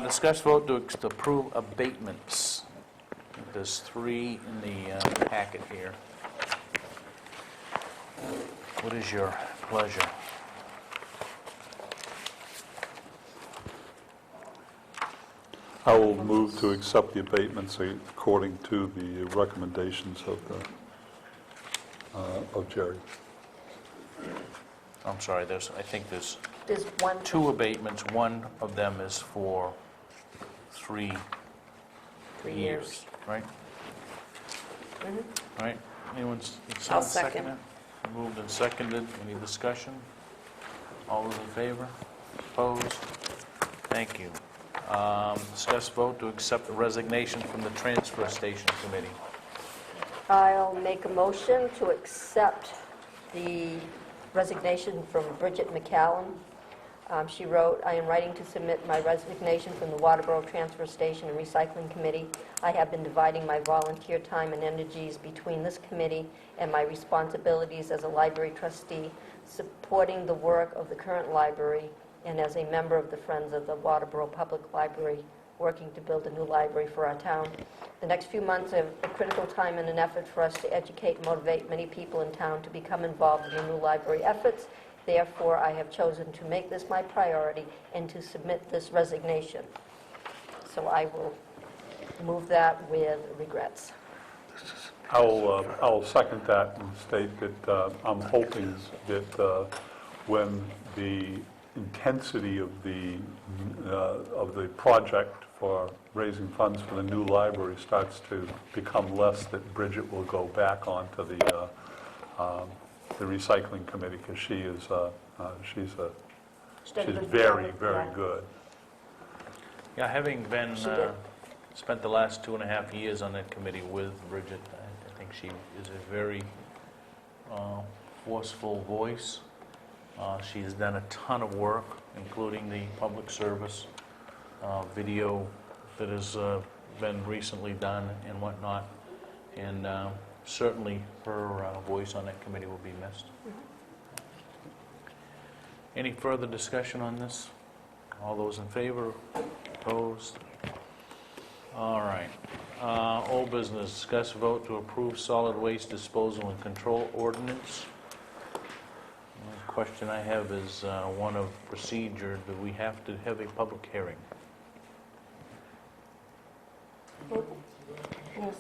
[SPEAKER 1] Discuss vote to approve abatements. There's 3 in the packet here. What is your pleasure?
[SPEAKER 3] I will move to accept the abatements according to the recommendations of Jerry.
[SPEAKER 1] I'm sorry, I think there's
[SPEAKER 5] There's one,
[SPEAKER 1] 2 abatements. One of them is for 3
[SPEAKER 5] 3
[SPEAKER 1] years,
[SPEAKER 5] years.
[SPEAKER 1] right? Right? Anyone's?
[SPEAKER 7] I'll second.
[SPEAKER 1] it? Moved and seconded. Any discussion? All those in favor? Opposed? Thank you. Discuss vote to accept the resignation from the Transfer Station Committee.
[SPEAKER 5] I'll make a motion to accept the resignation from Bridget McCallum. She wrote, "I am writing to submit my resignation from the Waterboro Transfer Station and Recycling Committee. I have been dividing my volunteer time and energies between this committee and my responsibilities as a library trustee, supporting the work of the current library, and as a member of the Friends of the Waterboro Public Library, working to build a new library for our town. The next few months are a critical time and an effort for us to educate and motivate many people in town to become involved in the new library efforts. Therefore, I have chosen to make this my priority and to submit this resignation." So I will move that with regrets.
[SPEAKER 3] I'll second that and state that I'm hoping that when the intensity of the project for raising funds for the new library starts to become less, that Bridget will go back onto the recycling committee, because she's very, very good.
[SPEAKER 1] Yeah, having been,
[SPEAKER 5] She did.
[SPEAKER 1] spent the last 2.5 years on that committee with Bridget, I think she is a very forceful voice. She has done a ton of work, including the public service video that has been recently done and whatnot. And certainly her voice on that committee will be missed. Any further discussion on this? All those in favor? Opposed? All right. Old business, discuss vote to approve solid waste disposal and control ordinance. The question I have is one of procedure. Do we have to have a public hearing?
[SPEAKER 6] Yes.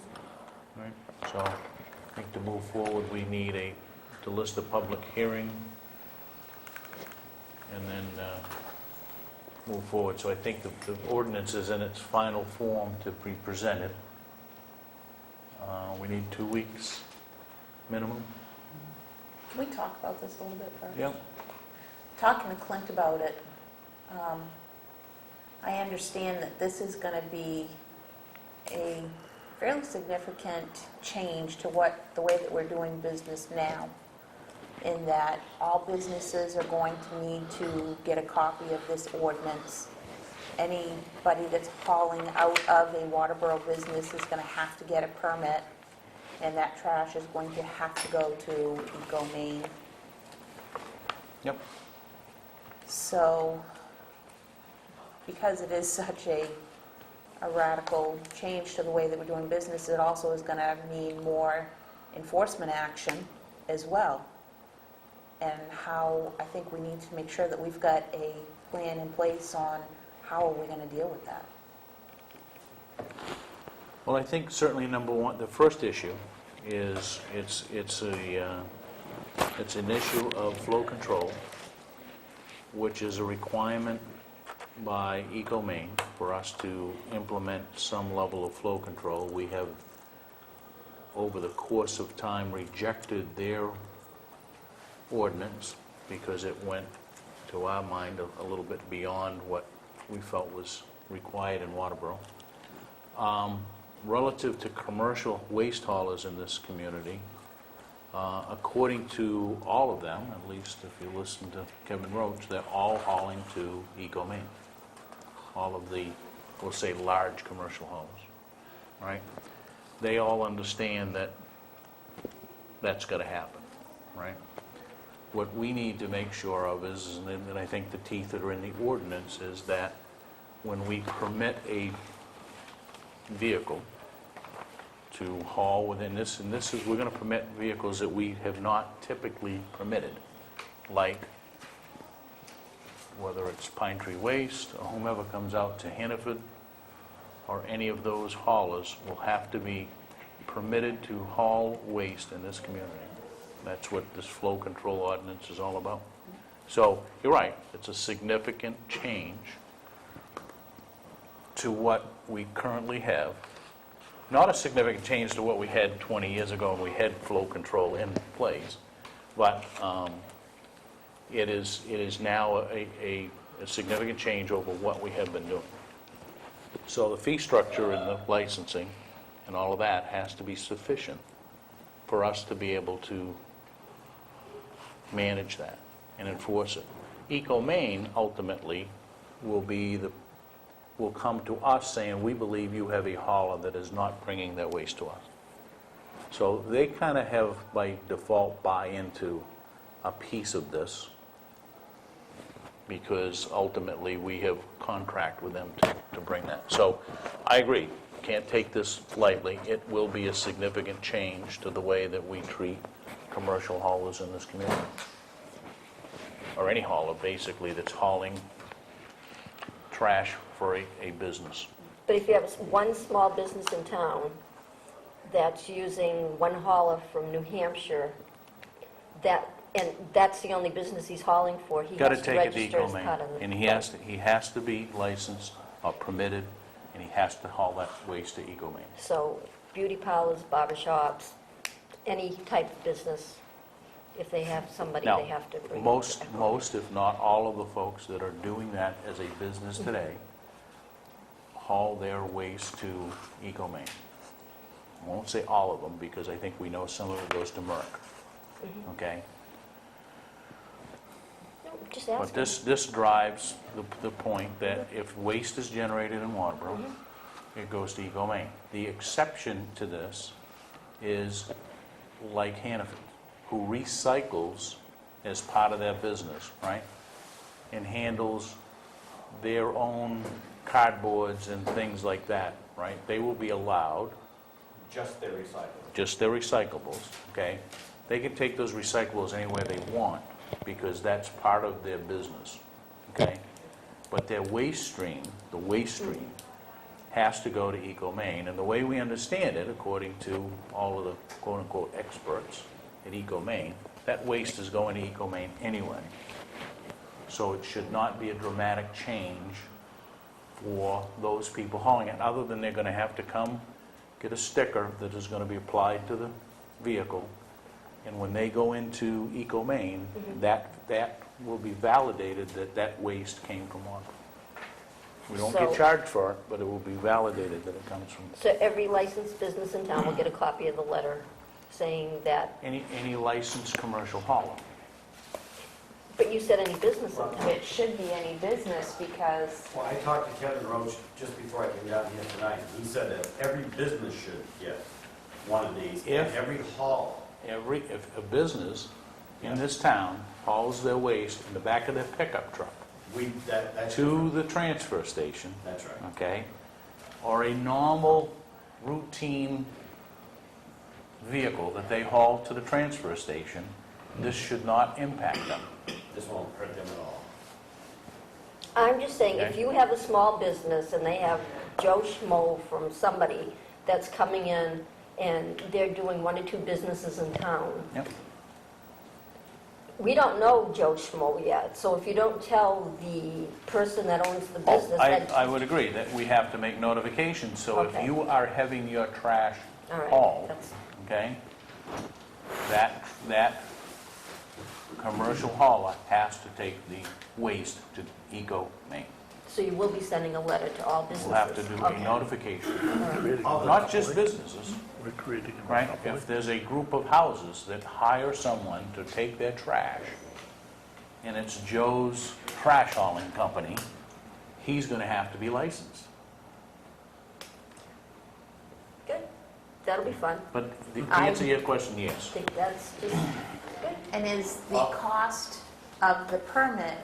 [SPEAKER 1] Right, so I think to move forward, we need to list a public hearing and then move forward. So I think the ordinance is in its final form to be presented. We need 2 weeks minimum.
[SPEAKER 7] Can we talk about this a little bit first?
[SPEAKER 1] Yep.
[SPEAKER 7] Talking to Clint about it, I understand that this is going to be a fairly significant change to the way that we're doing business now, in that all businesses are going to need to get a copy of this ordinance. Anybody that's hauling out of a Waterboro business is going to have to get a permit, and that trash is going to have to go to Eco Maine.
[SPEAKER 1] Yep.
[SPEAKER 7] So, because it is such a radical change to the way that we're doing business, it also is going to mean more enforcement action as well. And how I think we need to make sure that we've got a plan in place on how are we going to deal with that?
[SPEAKER 1] Well, I think certainly number one, the first issue is it's an issue of flow control, which is a requirement by EcoMaine for us to implement some level of flow control. We have, over the course of time, rejected their ordinance because it went, to our mind, a little bit beyond what we felt was required in Waterboro. Relative to commercial waste haulers in this community, according to all of them, at least if you listen to Kevin Roach, they're all hauling to EcoMaine. All of the, we'll say, large commercial haulers, right? They all understand that that's got to happen, right? What we need to make sure of is, and I think the teeth that are in the ordinance, is that when we permit a vehicle to haul within this, and this is, we're going to permit vehicles that we have not typically permitted, like whether it's Pine Tree Waste or whomever comes out to Hannaford, or any of those haulers will have to be permitted to haul waste in this community. That's what this flow control ordinance is all about. So, you're right, it's a significant change to what we currently have. Not a significant change to what we had 20 years ago when we had flow control in place, but it is now a significant change over what we have been doing. So the fee structure and the licensing and all of that has to be sufficient for us to be able to manage that and enforce it. EcoMaine ultimately will come to us saying, we believe you have a hauler that is not bringing their waste to us. So they kind of have, by default, buy into a piece of this, because ultimately we have contract with them to bring that. So I agree, can't take this lightly. It will be a significant change to the way that we treat commercial haulers in this community, or any hauler basically that's hauling trash for a business.
[SPEAKER 5] But if you have one small business in town that's using one hauler from New Hampshire, and that's the only business he's hauling for, he
[SPEAKER 1] Got to
[SPEAKER 5] has to
[SPEAKER 1] take it to
[SPEAKER 5] register as part of
[SPEAKER 1] EcoMaine,
[SPEAKER 5] the...
[SPEAKER 1] and he has to be licensed or permitted, and he has to haul that waste to EcoMaine.
[SPEAKER 5] So beauty parlors, barbershops, any type of business, if they have somebody,
[SPEAKER 1] Now,
[SPEAKER 5] they have to bring...
[SPEAKER 1] most, if not all of the folks that are doing that as a business today haul their waste to EcoMaine. I won't say all of them, because I think we know some of it goes to Merck, okay?
[SPEAKER 5] No, just
[SPEAKER 1] But
[SPEAKER 5] asking.
[SPEAKER 1] this drives the point that if waste is generated in Waterboro, it goes to EcoMaine. The exception to this is like Hannaford, who recycles as part of their business, right? And handles their own cardboards and things like that, right? They will be allowed,
[SPEAKER 10] Just their recycling.
[SPEAKER 1] just their recyclables, okay? They can take those recyclables anywhere they want, because that's part of their business, okay? But their waste stream, the waste stream, has to go to EcoMaine. And the way we understand it, according to all of the quote-unquote experts at EcoMaine, that waste is going to EcoMaine anyway. So it should not be a dramatic change for those people hauling it, other than they're going to have to come get a sticker that is going to be applied to the vehicle, and when they go into EcoMaine, that will be validated that that waste came from Waterboro. We don't get
[SPEAKER 5] So-
[SPEAKER 1] charged for it, but it will be validated that it comes from
[SPEAKER 5] So every licensed business in town will get a copy of the letter saying that,
[SPEAKER 1] any licensed commercial hauler.
[SPEAKER 5] but you said any business in town.
[SPEAKER 7] It should be any business, because
[SPEAKER 10] Well, I talked to Kevin Roach just before I came down here tonight, and he said that every business should get one of these, and
[SPEAKER 1] If-
[SPEAKER 10] every hall.
[SPEAKER 1] If a business in this town hauls their waste in the back of their pickup truck
[SPEAKER 10] That's
[SPEAKER 1] to
[SPEAKER 10] different.
[SPEAKER 1] the transfer station,
[SPEAKER 10] That's right.
[SPEAKER 1] okay, or a normal routine vehicle that they haul to the transfer station, this should not impact them.
[SPEAKER 10] This won't hurt them at all.
[SPEAKER 5] I'm just saying, if
[SPEAKER 1] Okay.
[SPEAKER 5] you have a small business and they have Joe Schmo from somebody that's coming in and they're doing 1 or 2 businesses in town,
[SPEAKER 1] Yep.
[SPEAKER 5] we don't know Joe Schmo yet, so if you don't tell the person that owns the
[SPEAKER 1] Oh,
[SPEAKER 5] business...
[SPEAKER 1] I would agree that we have to make notifications, so if
[SPEAKER 5] Okay.
[SPEAKER 1] you are having your trash
[SPEAKER 5] All right,
[SPEAKER 1] hauled,
[SPEAKER 5] that's-
[SPEAKER 1] okay, that commercial hauler has to take the waste to Eco Maine.
[SPEAKER 5] So you will be sending a letter to all businesses?
[SPEAKER 1] We'll have to do a
[SPEAKER 5] Okay.
[SPEAKER 1] notification, not just businesses,
[SPEAKER 2] We're creating a
[SPEAKER 1] right?
[SPEAKER 2] monopoly.
[SPEAKER 1] If there's a group of houses that hire someone to take their trash, and it's Joe's trash hauling company, he's going to have to be licensed.
[SPEAKER 5] Good, that'll be fun.
[SPEAKER 1] But to answer your question,
[SPEAKER 5] I
[SPEAKER 1] yes.
[SPEAKER 5] think that's just good.
[SPEAKER 7] And is the cost of the permit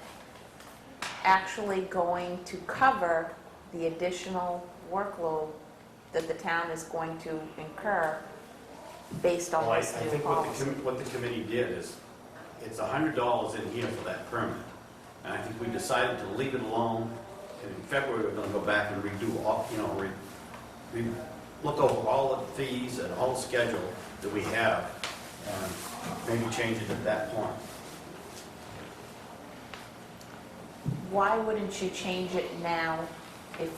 [SPEAKER 7] actually going to cover the additional workload that the town is going to incur based on
[SPEAKER 10] Well, I
[SPEAKER 7] this new
[SPEAKER 10] think
[SPEAKER 7] policy?
[SPEAKER 10] what the committee did is, it's $100 in here for that permit. And I think we decided to leave it alone. And in February, we're going to go back and redo all, we look over all the fees and all the schedule that we have, and maybe change it at that point.
[SPEAKER 7] Why wouldn't you change it now if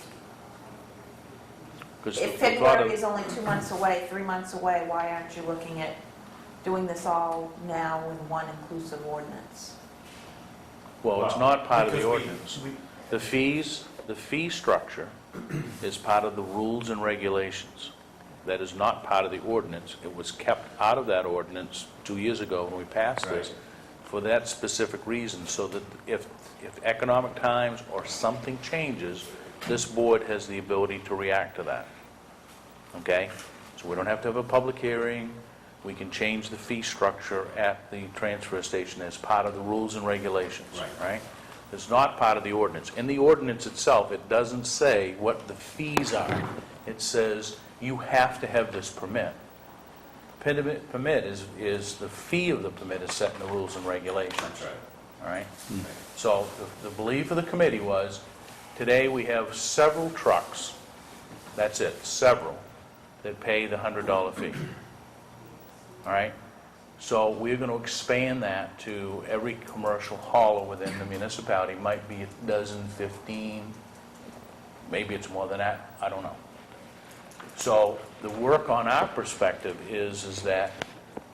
[SPEAKER 1] 'Cause
[SPEAKER 7] If
[SPEAKER 1] the thought
[SPEAKER 7] February
[SPEAKER 1] of-
[SPEAKER 7] is only 2 months away, 3 months away, why aren't you looking at doing this all now in one inclusive ordinance?
[SPEAKER 1] Well, it's not part of the
[SPEAKER 10] Because
[SPEAKER 1] ordinance. The fee structure is part of the rules and regulations. That is not part of the ordinance. It was kept out of that ordinance 2 years ago when we passed this for that specific reason, so that if economic times or something changes, this board has the ability to react to that. Okay? So we don't have to have a public hearing. We can change the fee structure at the transfer station as part of the rules and regulations, right? It's not part of the ordinance. In the ordinance itself, it doesn't say what the fees are. It says you have to have this permit. Permit is, the fee of the permit is set in the rules and regulations.
[SPEAKER 10] That's right.
[SPEAKER 1] All right? So the belief of the committee was, today we have several trucks, that's it, several, that pay the $100 fee. All right? So we're going to expand that to every commercial hauler within the municipality. Might be a dozen, 15, maybe it's more than that, I don't know. So the work on our perspective is that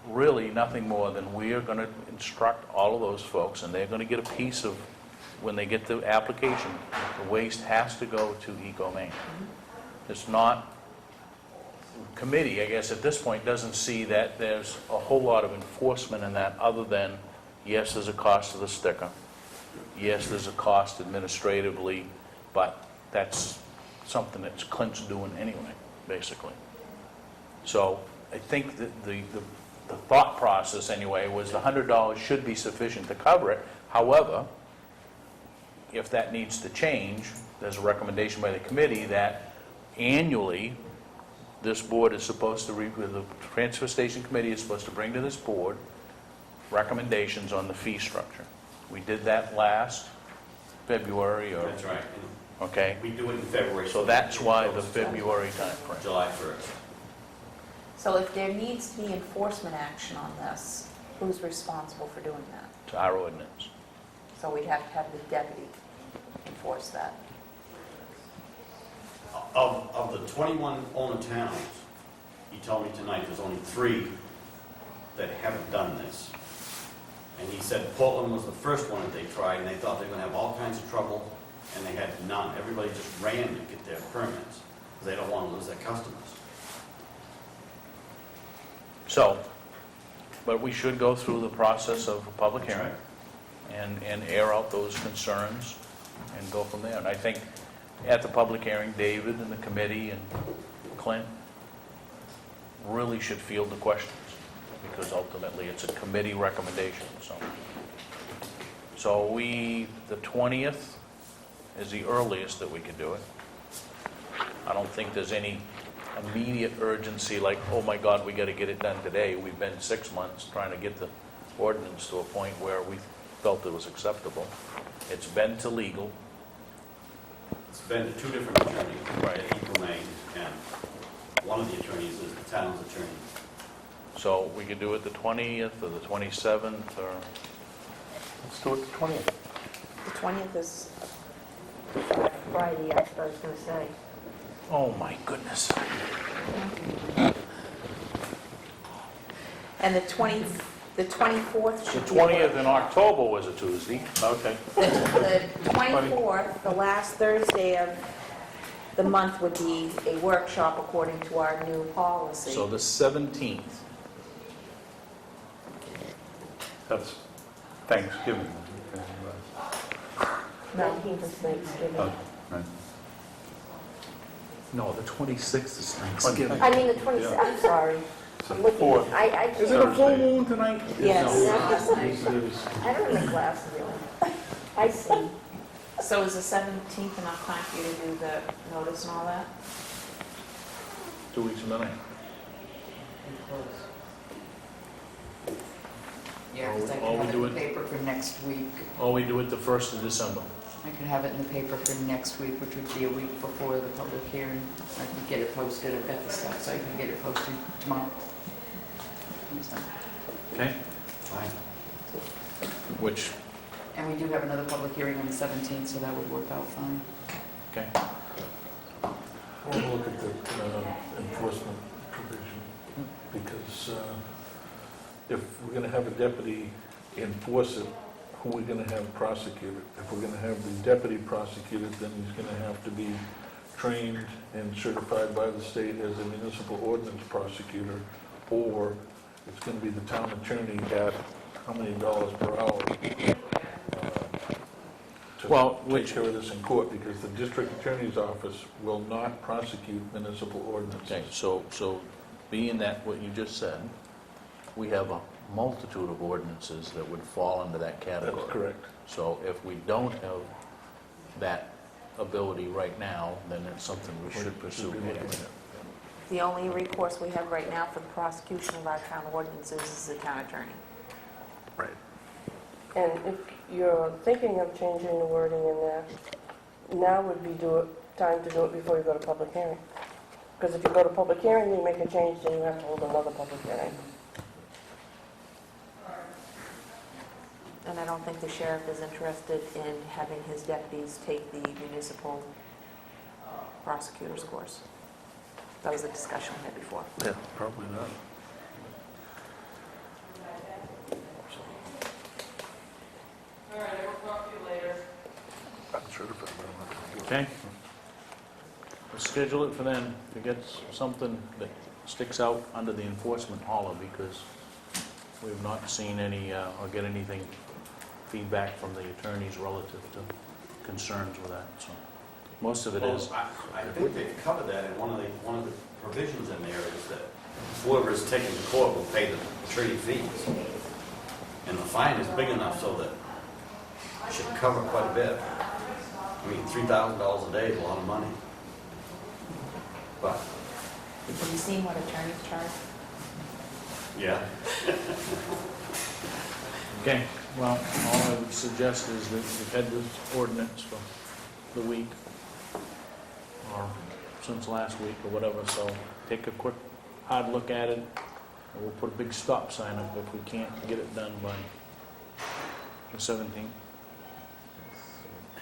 [SPEAKER 1] really nothing more than we are going to instruct all of those folks, and they're going to get a piece of, when they get the application, the waste has to go to Eco Maine. It's not, committee, I guess, at this point, doesn't see that there's a whole lot of enforcement in that, other than, yes, there's a cost to the sticker, yes, there's a cost administratively, but that's something that's Clint's doing anyway, basically. So I think that the thought process, anyway, was the $100 should be sufficient to cover it. However, if that needs to change, there's a recommendation by the committee that annually, this board is supposed to, the transfer station committee is supposed to bring to this board recommendations on the fee structure. We did that last February, or,
[SPEAKER 10] That's right.
[SPEAKER 1] okay?
[SPEAKER 10] We do it in February.
[SPEAKER 1] So that's why the February timeframe.
[SPEAKER 10] July 1st.
[SPEAKER 7] So if there needs to be enforcement action on this, who's responsible for doing that?
[SPEAKER 1] To our ordinance.
[SPEAKER 7] So we'd have to have the deputy enforce that.
[SPEAKER 10] Of the 21 owner towns, he told me tonight there's only 3 that haven't done this. And he said Portland was the first one that they tried, and they thought they were going to have all kinds of trouble, and they had none. Everybody just ran to get their permits, because they don't want to lose their customers.
[SPEAKER 1] So, but we should go through the process of a public
[SPEAKER 10] That's
[SPEAKER 1] hearing and air out those concerns and go from there. And I think at the public hearing, David and the committee and Clint really should field the questions, because ultimately it's a committee recommendation, so the 20th is the earliest that we could do it. I don't think there's any immediate urgency, like, oh my God, we got to get it done today. We've been 6 months trying to get the ordinance to a point where we felt it was acceptable. It's been to legal.
[SPEAKER 10] It's been to two different attorneys that he named, and one of the attorneys is the town's attorney.
[SPEAKER 1] So we could do it the 20th or the 27th, or,
[SPEAKER 3] Let's do it the 20th.
[SPEAKER 7] The 20th is,
[SPEAKER 5] Friday, I was going to say.
[SPEAKER 1] oh my goodness.
[SPEAKER 7] and the 24th
[SPEAKER 1] The
[SPEAKER 7] should be...
[SPEAKER 1] 20th in October was a Tuesday.
[SPEAKER 3] Okay.
[SPEAKER 7] The 24th, the last Thursday of the month, would be a workshop according to our new policy.
[SPEAKER 1] So the 17th.
[SPEAKER 3] That's Thanksgiving.
[SPEAKER 5] 19th is Thanksgiving.
[SPEAKER 3] Right.
[SPEAKER 1] No, the 26th is Thanksgiving.
[SPEAKER 5] I mean, the 26th, I'm sorry. I'm looking,
[SPEAKER 3] Fourth.
[SPEAKER 5] I
[SPEAKER 1] Is it a full
[SPEAKER 3] Thursday.
[SPEAKER 1] moon tonight?
[SPEAKER 7] Yes.
[SPEAKER 5] I don't have my glasses on. I see.
[SPEAKER 7] So is the 17th enough time for you to do the notice and all that?
[SPEAKER 1] 2 weeks from tonight.
[SPEAKER 11] Yeah, because I
[SPEAKER 1] All we
[SPEAKER 11] can have it
[SPEAKER 1] do
[SPEAKER 11] in the
[SPEAKER 1] it-
[SPEAKER 11] paper for next week.
[SPEAKER 1] Or we do it the 1st of December.
[SPEAKER 11] I could have it in the paper for next week, which would be a week before the public hearing. I can get it posted, I've got the stuff, so I can get it posted tomorrow. So-
[SPEAKER 1] Okay?
[SPEAKER 10] Fine.
[SPEAKER 1] Which,
[SPEAKER 11] And we do have another public hearing on the 17th, so that would work out fine.
[SPEAKER 1] okay.
[SPEAKER 2] We'll look at the enforcement provision, because if we're going to have a deputy enforce it, who are we going to have prosecute it? If we're going to have the deputy prosecute it, then he's going to have to be trained and certified by the state as a municipal ordinance prosecutor, or it's going to be the town attorney at how many dollars per hour
[SPEAKER 1] Well,
[SPEAKER 2] to take
[SPEAKER 1] which-
[SPEAKER 2] care of this in court, because the district attorney's office will not prosecute municipal ordinances.
[SPEAKER 1] Okay, so being that what you just said, we have a multitude of ordinances that would fall under that category.
[SPEAKER 2] That's correct.
[SPEAKER 1] So if we don't have that ability right now, then it's something we should pursue anyway.
[SPEAKER 7] The only recourse we have right now for the prosecution of our town ordinances is the town attorney.
[SPEAKER 1] Right.
[SPEAKER 6] And if you're thinking of changing the wording in there, now would be time to do it before you go to public hearing. Because if you go to public hearing, you make a change, then you have to hold another public hearing.
[SPEAKER 7] And I don't think the sheriff is interested in having his deputies take the municipal prosecutor's course. That was a discussion we had before.
[SPEAKER 2] Yeah, probably not. I'm certified, but I'm not going to do it.
[SPEAKER 1] Okay? We'll schedule it for then, to get something that sticks out under the enforcement holler, because we've not seen any, or get anything, feedback from the attorneys relative to concerns with that, so. Most of it is,
[SPEAKER 10] Well, I think they've covered that, and one of the provisions in there is that whoever is taken to court will pay the attorney fees. And the fine is big enough so that it should cover quite a bit. I mean, $3,000 a day is a lot of money. But,
[SPEAKER 7] Have you seen what attorneys charge?
[SPEAKER 10] yeah.
[SPEAKER 1] okay, well, all I would suggest is that we've had this ordinance for the week, or since last week, or whatever, so take a quick, hard look at it, and we'll put a big stop sign up if we can't get it done by the 17th.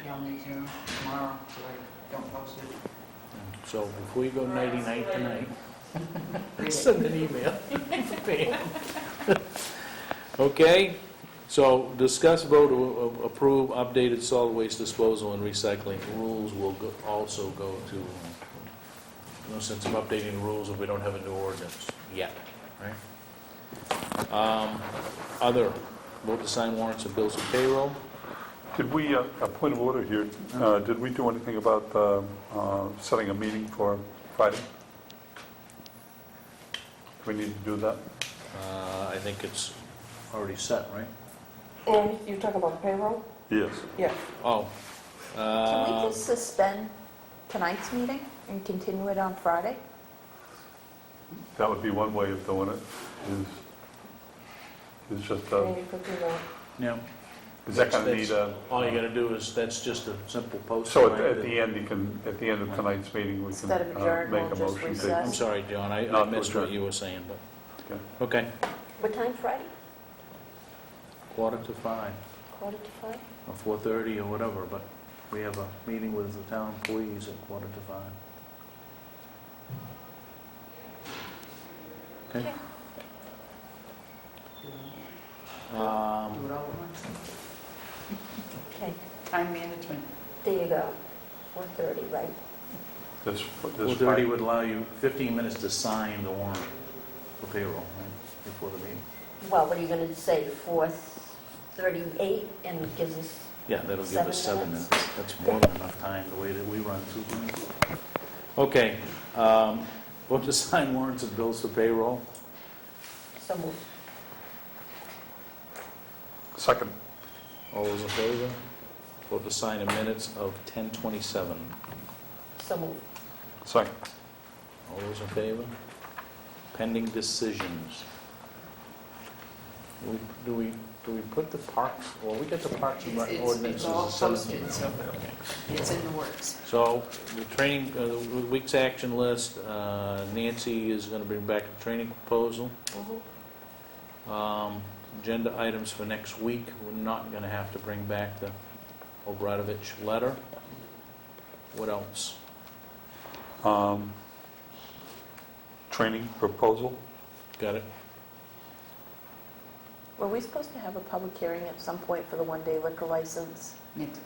[SPEAKER 11] You'll need to tomorrow, so I don't post it.
[SPEAKER 1] So before you go nighty-night tonight, send an email. Okay, so discuss vote to approve updated solid waste disposal and recycling rules will also go to, no sense of updating the rules if we don't have a new ordinance yet, right? Other, vote to sign warrants and bills of payroll.
[SPEAKER 3] Did we, a point of order here, did we do anything about setting a meeting for Friday? Do we need to do that?
[SPEAKER 1] I think it's already set, right?
[SPEAKER 6] And you're talking about payroll?
[SPEAKER 3] Yes.
[SPEAKER 6] Yes.
[SPEAKER 1] Oh.
[SPEAKER 7] Can we just suspend tonight's meeting and continue it on Friday?
[SPEAKER 3] That would be one way of doing it, is just,
[SPEAKER 6] And you could do that.
[SPEAKER 1] Yeah.
[SPEAKER 3] Is that going to
[SPEAKER 1] That's-
[SPEAKER 3] need a?
[SPEAKER 1] All you gotta do is, that's just a simple post.
[SPEAKER 3] So at the end, at the end of tonight's meeting, we can
[SPEAKER 7] Instead of adjourn,
[SPEAKER 3] make
[SPEAKER 7] we'll
[SPEAKER 3] a
[SPEAKER 7] just
[SPEAKER 3] motion
[SPEAKER 7] recess.
[SPEAKER 3] to.
[SPEAKER 1] I'm sorry, John, I
[SPEAKER 3] Not
[SPEAKER 1] missed what
[SPEAKER 3] adjourn.
[SPEAKER 1] you were saying, but,
[SPEAKER 3] Okay.
[SPEAKER 1] okay.
[SPEAKER 5] What time Friday?
[SPEAKER 1] 4:45,
[SPEAKER 5] 4:45?
[SPEAKER 1] or 4:30, or whatever, but we have a meeting with the town employees at 4:45. Okay.
[SPEAKER 11] Do it all at once.
[SPEAKER 5] Okay,
[SPEAKER 11] Time management.
[SPEAKER 5] there you go. 4:30, right?
[SPEAKER 3] This
[SPEAKER 1] 4:30
[SPEAKER 3] Friday.
[SPEAKER 1] would allow you 15 minutes to sign the warrant for payroll, right, before the meeting.
[SPEAKER 5] Well, what are you going to say, 4:38, and it gives us,
[SPEAKER 1] Yeah, that'll give us 7
[SPEAKER 5] 7
[SPEAKER 1] minutes.
[SPEAKER 5] minutes.
[SPEAKER 1] That's more than enough time, the way that we run through things. Okay, vote to sign warrants and bills for payroll.
[SPEAKER 5] so moved.
[SPEAKER 3] Second.
[SPEAKER 1] All those in favor? Vote to sign the minutes of 10:27.
[SPEAKER 5] So moved.
[SPEAKER 3] Second.
[SPEAKER 1] All those in favor? Pending decisions. Do we put the parks, well, we get the parks and Rec ordinances.
[SPEAKER 11] It's all
[SPEAKER 1] as 17.
[SPEAKER 11] posted, so it's in the works.
[SPEAKER 1] So, the training, the week's action list, Nancy is going to bring back a training proposal. Agenda items for next week, we're not going to have to bring back the Obradovich letter. What else?
[SPEAKER 3] Training proposal.
[SPEAKER 1] Got it?
[SPEAKER 7] Were we supposed to have a public hearing at some point for the one-day liquor license?
[SPEAKER 11] It's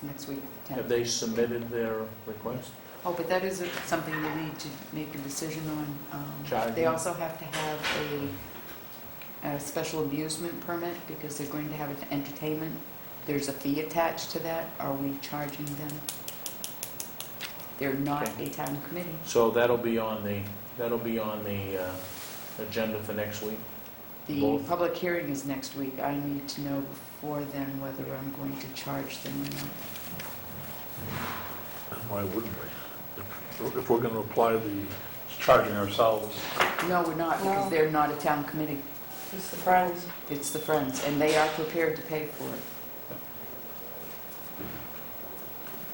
[SPEAKER 11] next week, the 10th.
[SPEAKER 1] Have they submitted their request?
[SPEAKER 11] Oh, but that is something you need to make a decision on.
[SPEAKER 1] Charging.
[SPEAKER 11] They also have to have a special amusement permit because they're going to have an entertainment. There's a fee attached to that. Are we charging them? They're not
[SPEAKER 1] Okay.
[SPEAKER 11] a town committee.
[SPEAKER 1] So that'll be on the agenda for next week?
[SPEAKER 11] The
[SPEAKER 1] Both.
[SPEAKER 11] public hearing is next week. I need to know before then whether I'm going to charge them or not.
[SPEAKER 2] Why wouldn't we? If we're going to apply the,
[SPEAKER 3] Charging ourselves.
[SPEAKER 11] No, we're not, because
[SPEAKER 6] No.
[SPEAKER 11] they're not a town committee.
[SPEAKER 6] It's the Friends.
[SPEAKER 11] It's the Friends, and they are prepared to pay for it.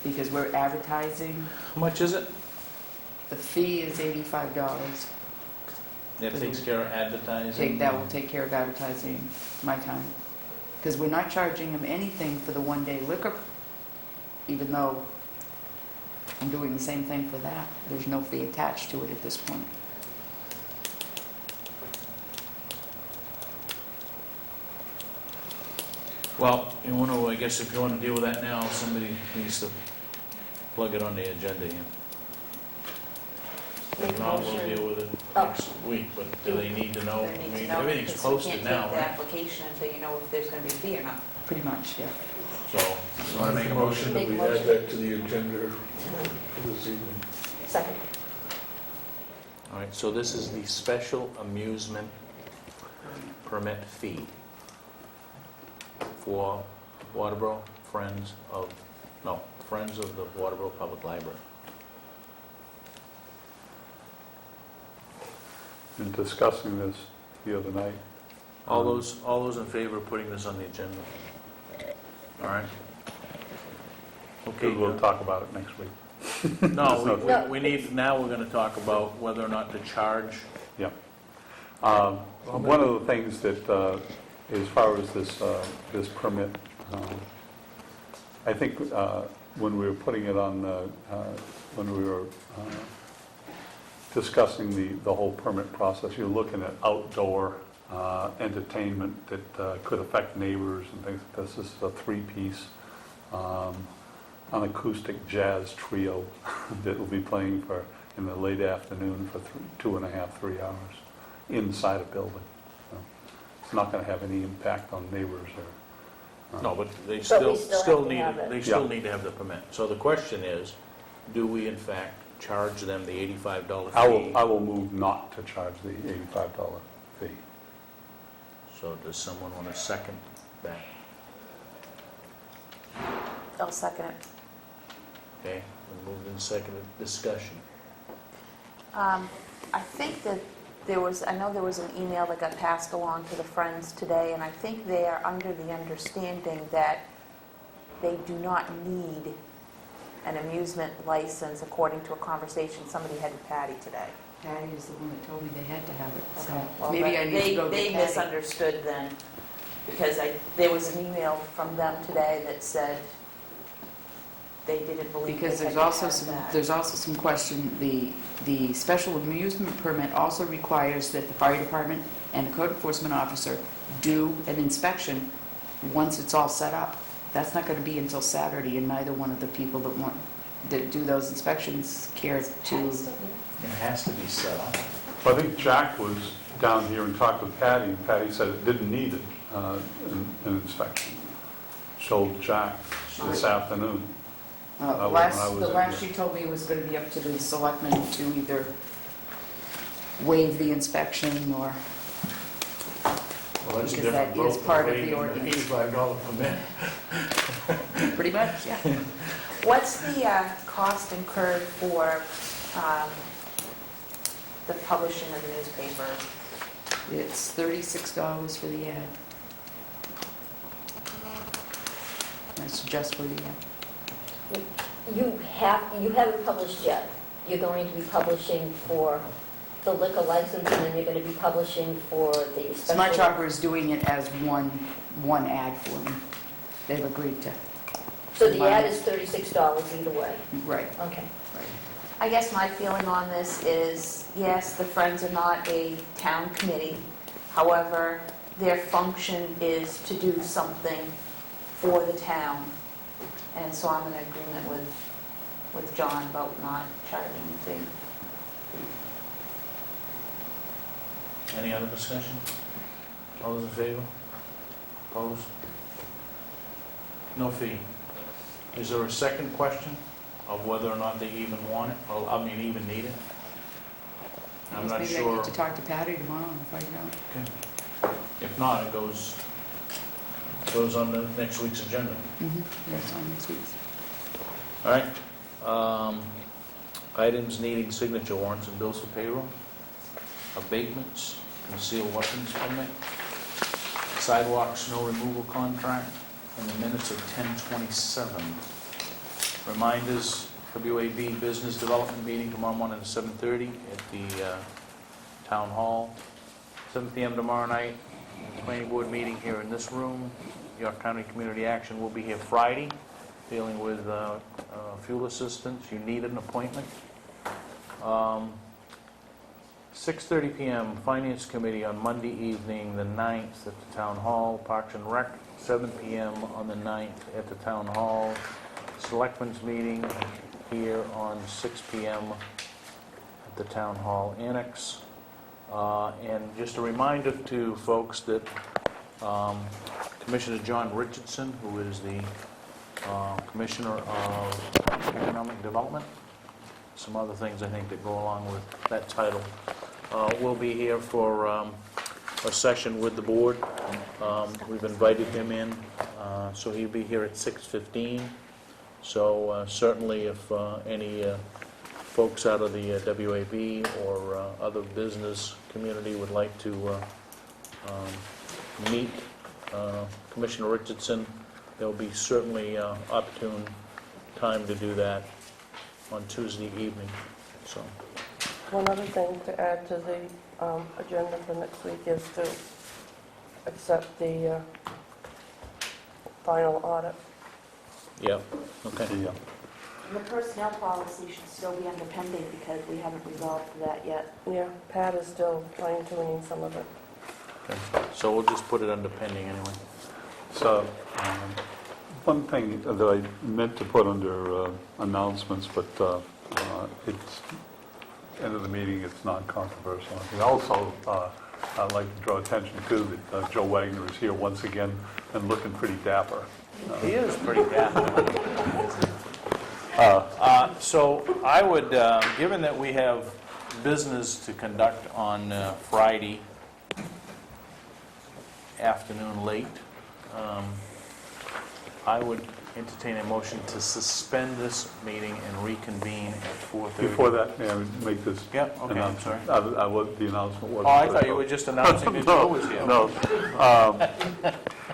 [SPEAKER 11] Because we're advertising,
[SPEAKER 1] How much is it?
[SPEAKER 11] the fee is $85.
[SPEAKER 1] That takes care of advertising?
[SPEAKER 11] That will take care of advertising my time. Because we're not charging them anything for the one-day liquor, even though I'm doing the same thing for that. There's no fee attached to it at this point.
[SPEAKER 1] Well, you want to, I guess if you want to deal with that now, somebody needs to plug it on the agenda here.
[SPEAKER 5] Make
[SPEAKER 1] If
[SPEAKER 5] a
[SPEAKER 1] not, we'll
[SPEAKER 5] motion.
[SPEAKER 1] deal with it
[SPEAKER 5] Oh.
[SPEAKER 1] next week, but do they need to know?
[SPEAKER 7] They
[SPEAKER 1] I
[SPEAKER 7] need to
[SPEAKER 1] mean,
[SPEAKER 7] know,
[SPEAKER 1] everything's
[SPEAKER 7] because we
[SPEAKER 1] posted
[SPEAKER 7] can't
[SPEAKER 1] now,
[SPEAKER 7] take the
[SPEAKER 1] right?
[SPEAKER 7] application until you know if there's going to be a fee or not.
[SPEAKER 11] Pretty much, yeah.
[SPEAKER 1] So, you want to make a motion?
[SPEAKER 2] that we
[SPEAKER 5] Make
[SPEAKER 2] add
[SPEAKER 5] motion.
[SPEAKER 2] that to the agenda this evening.
[SPEAKER 5] Second.
[SPEAKER 1] All right, so this is the special amusement permit fee for Waterboro Friends of the Waterboro Public Library.
[SPEAKER 3] In discussing this the other night.
[SPEAKER 1] All those in favor of putting this on the agenda? All right. Okay.
[SPEAKER 3] We'll talk about it next week.
[SPEAKER 1] No,
[SPEAKER 5] No.
[SPEAKER 1] we need, now we're going to talk about whether or not to charge.
[SPEAKER 3] Yeah. One of the things that, as far as this permit, I think when we were putting it on, when we were discussing the whole permit process, you're looking at outdoor entertainment that could affect neighbors and things. This is a three-piece an acoustic jazz trio that will be playing in the late afternoon for 2.5, 3 hours inside a building. So it's not going to have any impact on neighbors or.
[SPEAKER 1] No, but they
[SPEAKER 5] But
[SPEAKER 1] still
[SPEAKER 5] we still have to
[SPEAKER 1] need,
[SPEAKER 5] have it.
[SPEAKER 1] they still
[SPEAKER 3] Yeah.
[SPEAKER 1] need to have the permit. So the question is, do we in fact charge them the $85 fee?
[SPEAKER 3] I will move not to charge the $85 fee.
[SPEAKER 1] So does someone want to second that?
[SPEAKER 7] I'll second it.
[SPEAKER 1] Okay, we moved in seconded. Discussion.
[SPEAKER 7] I think that I know there was an email that got passed along to the Friends today, and I think they are under the understanding that they do not need an amusement license, according to a conversation somebody had with Patty today.
[SPEAKER 11] Patty is the one that told me they had to have it, so
[SPEAKER 7] Well,
[SPEAKER 11] maybe I need to go
[SPEAKER 7] They
[SPEAKER 11] get Patty.
[SPEAKER 7] misunderstood then, because there was an email from them today that said they didn't believe they
[SPEAKER 11] Because
[SPEAKER 7] had
[SPEAKER 11] there's
[SPEAKER 7] to
[SPEAKER 11] also
[SPEAKER 7] have
[SPEAKER 11] some,
[SPEAKER 7] that.
[SPEAKER 11] there's also some question, the special amusement permit also requires that the fire department and the code enforcement officer do an inspection once it's all set up. That's not gonna be until Saturday, and neither one of the people that do those inspections care to.
[SPEAKER 1] It has to be set up.
[SPEAKER 3] I think Jack was down here and talked with Patty, and Patty said it didn't need an inspection. Told Jack this afternoon. when I was
[SPEAKER 11] The
[SPEAKER 3] in
[SPEAKER 11] last
[SPEAKER 3] here.
[SPEAKER 11] she told me it was gonna be up to the selectmen to either waive the inspection or,
[SPEAKER 1] Well, that's a
[SPEAKER 11] Because that
[SPEAKER 1] different
[SPEAKER 11] is
[SPEAKER 1] vote
[SPEAKER 11] part
[SPEAKER 1] than
[SPEAKER 11] of the
[SPEAKER 1] waiving
[SPEAKER 11] ordinance.
[SPEAKER 1] $85 permit.
[SPEAKER 11] pretty much, yeah.
[SPEAKER 7] What's the cost incurred for the publishing of the newspaper?
[SPEAKER 11] It's $36 for the ad. That's just for the ad.
[SPEAKER 5] You haven't published yet. You're going to be publishing for the liquor license, and then you're going to be publishing for the special...
[SPEAKER 11] Smart Shopper is doing it as one ad for me. They've agreed to.
[SPEAKER 5] So the ad is $36 either way?
[SPEAKER 11] Right,
[SPEAKER 5] Okay.
[SPEAKER 11] right.
[SPEAKER 7] I guess my feeling on this is, yes, the Friends are not a town committee. However, their function is to do something for the town. And so I'm in agreement with John about not charging a fee.
[SPEAKER 1] Any other discussion? All those in favor? Opposed? No fee. Is there a second question of whether or not they even want it, or, I mean, even need it? I'm not
[SPEAKER 11] Maybe I
[SPEAKER 1] sure.
[SPEAKER 11] need to talk to Patty tomorrow and find out.
[SPEAKER 1] If not, it goes on the next week's agenda.
[SPEAKER 11] That's on next week's.
[SPEAKER 1] All right. Items needing signature: warrants and bills for payroll, abatements, concealed weapons permit, sidewalk snow removal contract, and the minutes of 10/27. Reminders: WAB Business Development Meeting tomorrow morning at 7:30 at the Town Hall. 7 p.m. tomorrow night, planning board meeting here in this room. York County Community Action will be here Friday, dealing with fuel assistance. You need an appointment. 6:30 p.m. Finance Committee on Monday evening, the 9th, at the Town Hall. Parks and Rec, 7 p.m. on the 9th at the Town Hall. Selectmen's meeting here on 6 p.m. at the Town Hall Annex. And just a reminder to folks that Commissioner John Richardson, who is the Commissioner of Economic Development, some other things I think that go along with that title, will be here for a session with the board. We've invited him in, so he'll be here at 6:15. So certainly if any folks out of the WAB or other business community would like to meet Commissioner Richardson, there'll be certainly opportune time to do that on Tuesday evening. So,
[SPEAKER 6] One other thing to add to the agenda for next week is to accept the final audit.
[SPEAKER 1] yeah, okay.
[SPEAKER 3] Yeah.
[SPEAKER 7] The personnel policy should still be under pending because we haven't resolved that yet.
[SPEAKER 6] Yeah, Pat is still fine-tuning some of it.
[SPEAKER 1] Okay. So we'll just put it under pending anyway.
[SPEAKER 3] So, one thing that I meant to put under announcements, but it's, end of the meeting, it's non-controversial. And also, I'd like to draw attention to that Joe Wagner is here once again and looking pretty dapper.
[SPEAKER 1] He is pretty bad. So I would, given that we have business to conduct on Friday afternoon late, I would entertain a motion to suspend this meeting and reconvene at 4:30.
[SPEAKER 3] Before that, may I make this
[SPEAKER 1] Yeah, okay, I'm sorry.
[SPEAKER 3] announcement? The announcement was...
[SPEAKER 1] Oh, I thought you were just announcing that Joe was here.
[SPEAKER 3] No,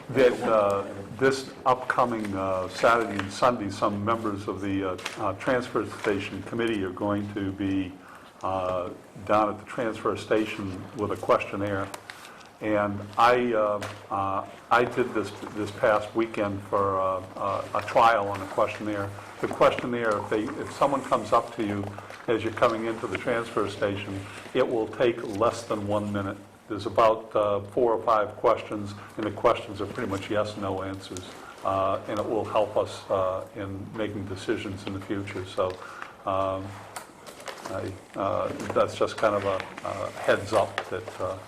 [SPEAKER 3] that this upcoming Saturday and Sunday, some members of the Transfer Station Committee are going to be down at the transfer station with a questionnaire. And I did this past weekend for a trial on a questionnaire. The questionnaire, if someone comes up to you as you're coming into the transfer station, it will take less than 1 minute. There's about 4 or 5 questions, and the questions are pretty much yes/no answers. And it will help us in making decisions in the future. So that's just kind of a heads up that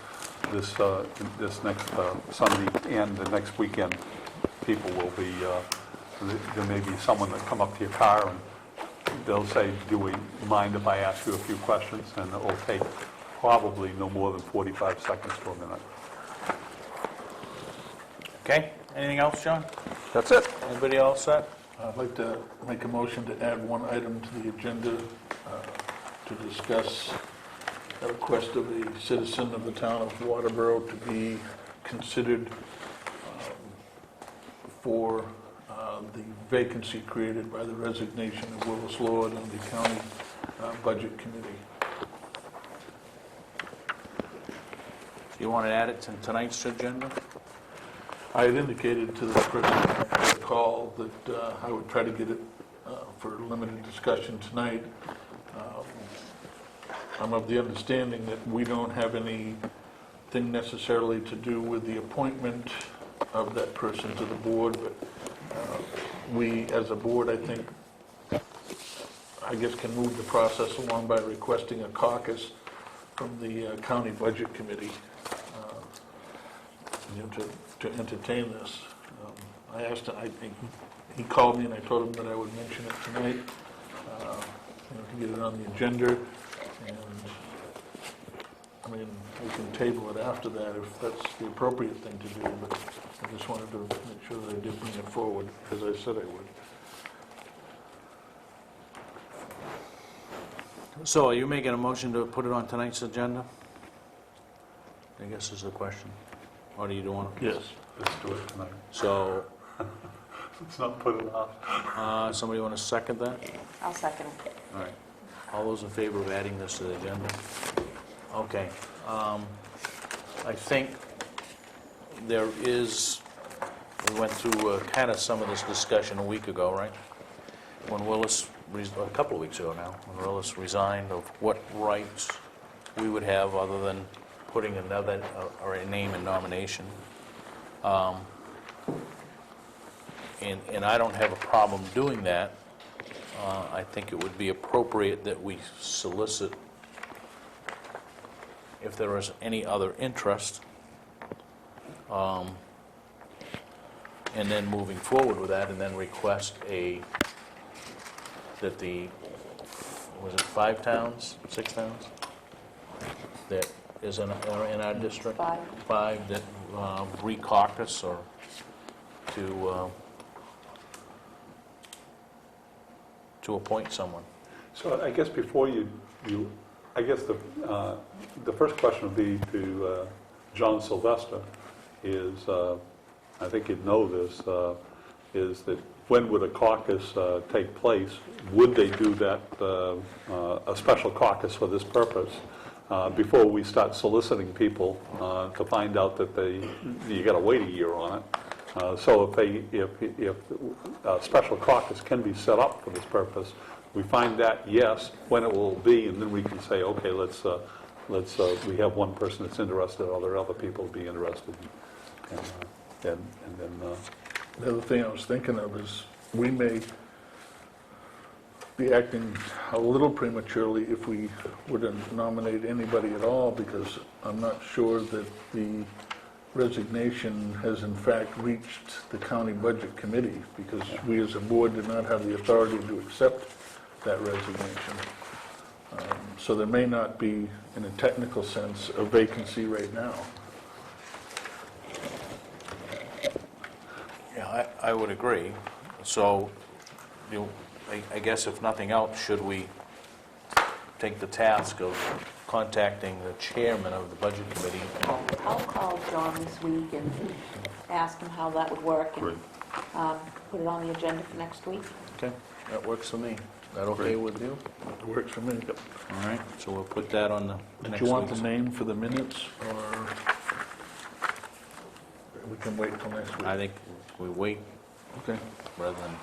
[SPEAKER 3] this next Sunday and the next weekend, people will be, there may be someone that come up to your car and they'll say, do we mind if I ask you a few questions? And it will take probably no more than 45 seconds to a minute.
[SPEAKER 1] Okay, anything else, John?
[SPEAKER 2] That's it.
[SPEAKER 1] Anybody else set?
[SPEAKER 2] I'd like to make a motion to add one item to the agenda to discuss a request of a citizen of the town of Waterboro to be considered for the vacancy created by the resignation of Willis Lord on the county budget committee.
[SPEAKER 1] You want to add it to tonight's agenda?
[SPEAKER 2] I had indicated to the person after the call that I would try to get it for limited discussion tonight. I'm of the understanding that we don't have anything necessarily to do with the appointment of that person to the board, but we, as a board, I think, I guess, can move the process along by requesting a caucus from the county budget committee to entertain this. I asked him, I think he called me and I told him that I would mention it tonight, to get it on the agenda. And, I mean, we can table it after that if that's the appropriate thing to do, but I just wanted to make sure that I did bring it forward, as I said I would.
[SPEAKER 1] So are you making a motion to put it on tonight's agenda? I guess is the question. Or do you want to?
[SPEAKER 2] Yes.
[SPEAKER 3] Let's do it tonight.
[SPEAKER 1] So,
[SPEAKER 3] Let's not put it off.
[SPEAKER 1] somebody want to second that?
[SPEAKER 7] I'll second it.
[SPEAKER 1] All right. All those in favor of adding this to the agenda? Okay. I think there is, we went through kind of some of this discussion a week ago, right? When Willis, a couple of weeks ago now, when Willis resigned, of what rights we would have other than putting another, or a name in nomination. And I don't have a problem doing that. I think it would be appropriate that we solicit if there is any other interest, and then moving forward with that, and then request that the, was it 5 towns, 6 towns? That is in our district?
[SPEAKER 7] 5.
[SPEAKER 1] 5 that re-caucus or to appoint someone.
[SPEAKER 3] So I guess before I guess the first question would be to John Sylvester is, I think you'd know this, is that when would a caucus take place? Would they do that, a special caucus for this purpose, before we start soliciting people to find out that you got to wait a year on it? So if a special caucus can be set up for this purpose, we find that, yes, when it will be, and then we can say, okay, let's we have one person that's interested, other people be interested, and then.
[SPEAKER 2] The other thing I was thinking of is we may be acting a little prematurely if we were to nominate anybody at all, because I'm not sure that the resignation has in fact reached the county budget committee, because we as a board did not have the authority to accept that resignation. So there may not be, in a technical sense, a vacancy right now.
[SPEAKER 1] Yeah, I would agree. So, I guess if nothing else, should we take the task of contacting the chairman of the budget committee?
[SPEAKER 7] I'll call John this week and ask him how that would work and put it on the agenda for next week.
[SPEAKER 1] Okay, that works for me. That okay with you?
[SPEAKER 2] It works for me.
[SPEAKER 1] All right, so we'll put that on the
[SPEAKER 2] Did
[SPEAKER 1] next
[SPEAKER 2] you want the
[SPEAKER 1] week's.
[SPEAKER 2] name for the minutes, or we can wait till next week?
[SPEAKER 1] I think we wait
[SPEAKER 2] Okay.
[SPEAKER 1] rather than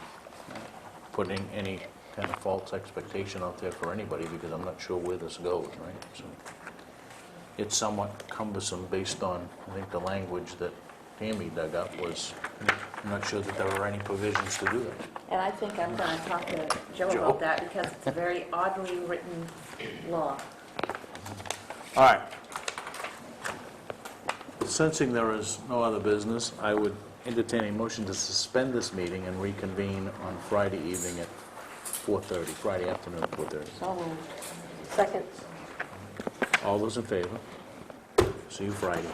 [SPEAKER 1] putting any kind of false expectation out there for anybody, because I'm not sure where this goes, right? So it's somewhat cumbersome based on, I think, the language that Tammy dug up was, I'm not sure that there are any provisions to do that.
[SPEAKER 7] And I think I'm going to talk to Joe
[SPEAKER 1] Joe?
[SPEAKER 7] about that because it's a very oddly written law.
[SPEAKER 1] All right. Sensing there is no other business, I would entertain a motion to suspend this meeting and reconvene on Friday evening at 4:30, Friday afternoon at 4:30.
[SPEAKER 7] So moved.
[SPEAKER 5] Second.
[SPEAKER 1] All those in favor? See you Friday.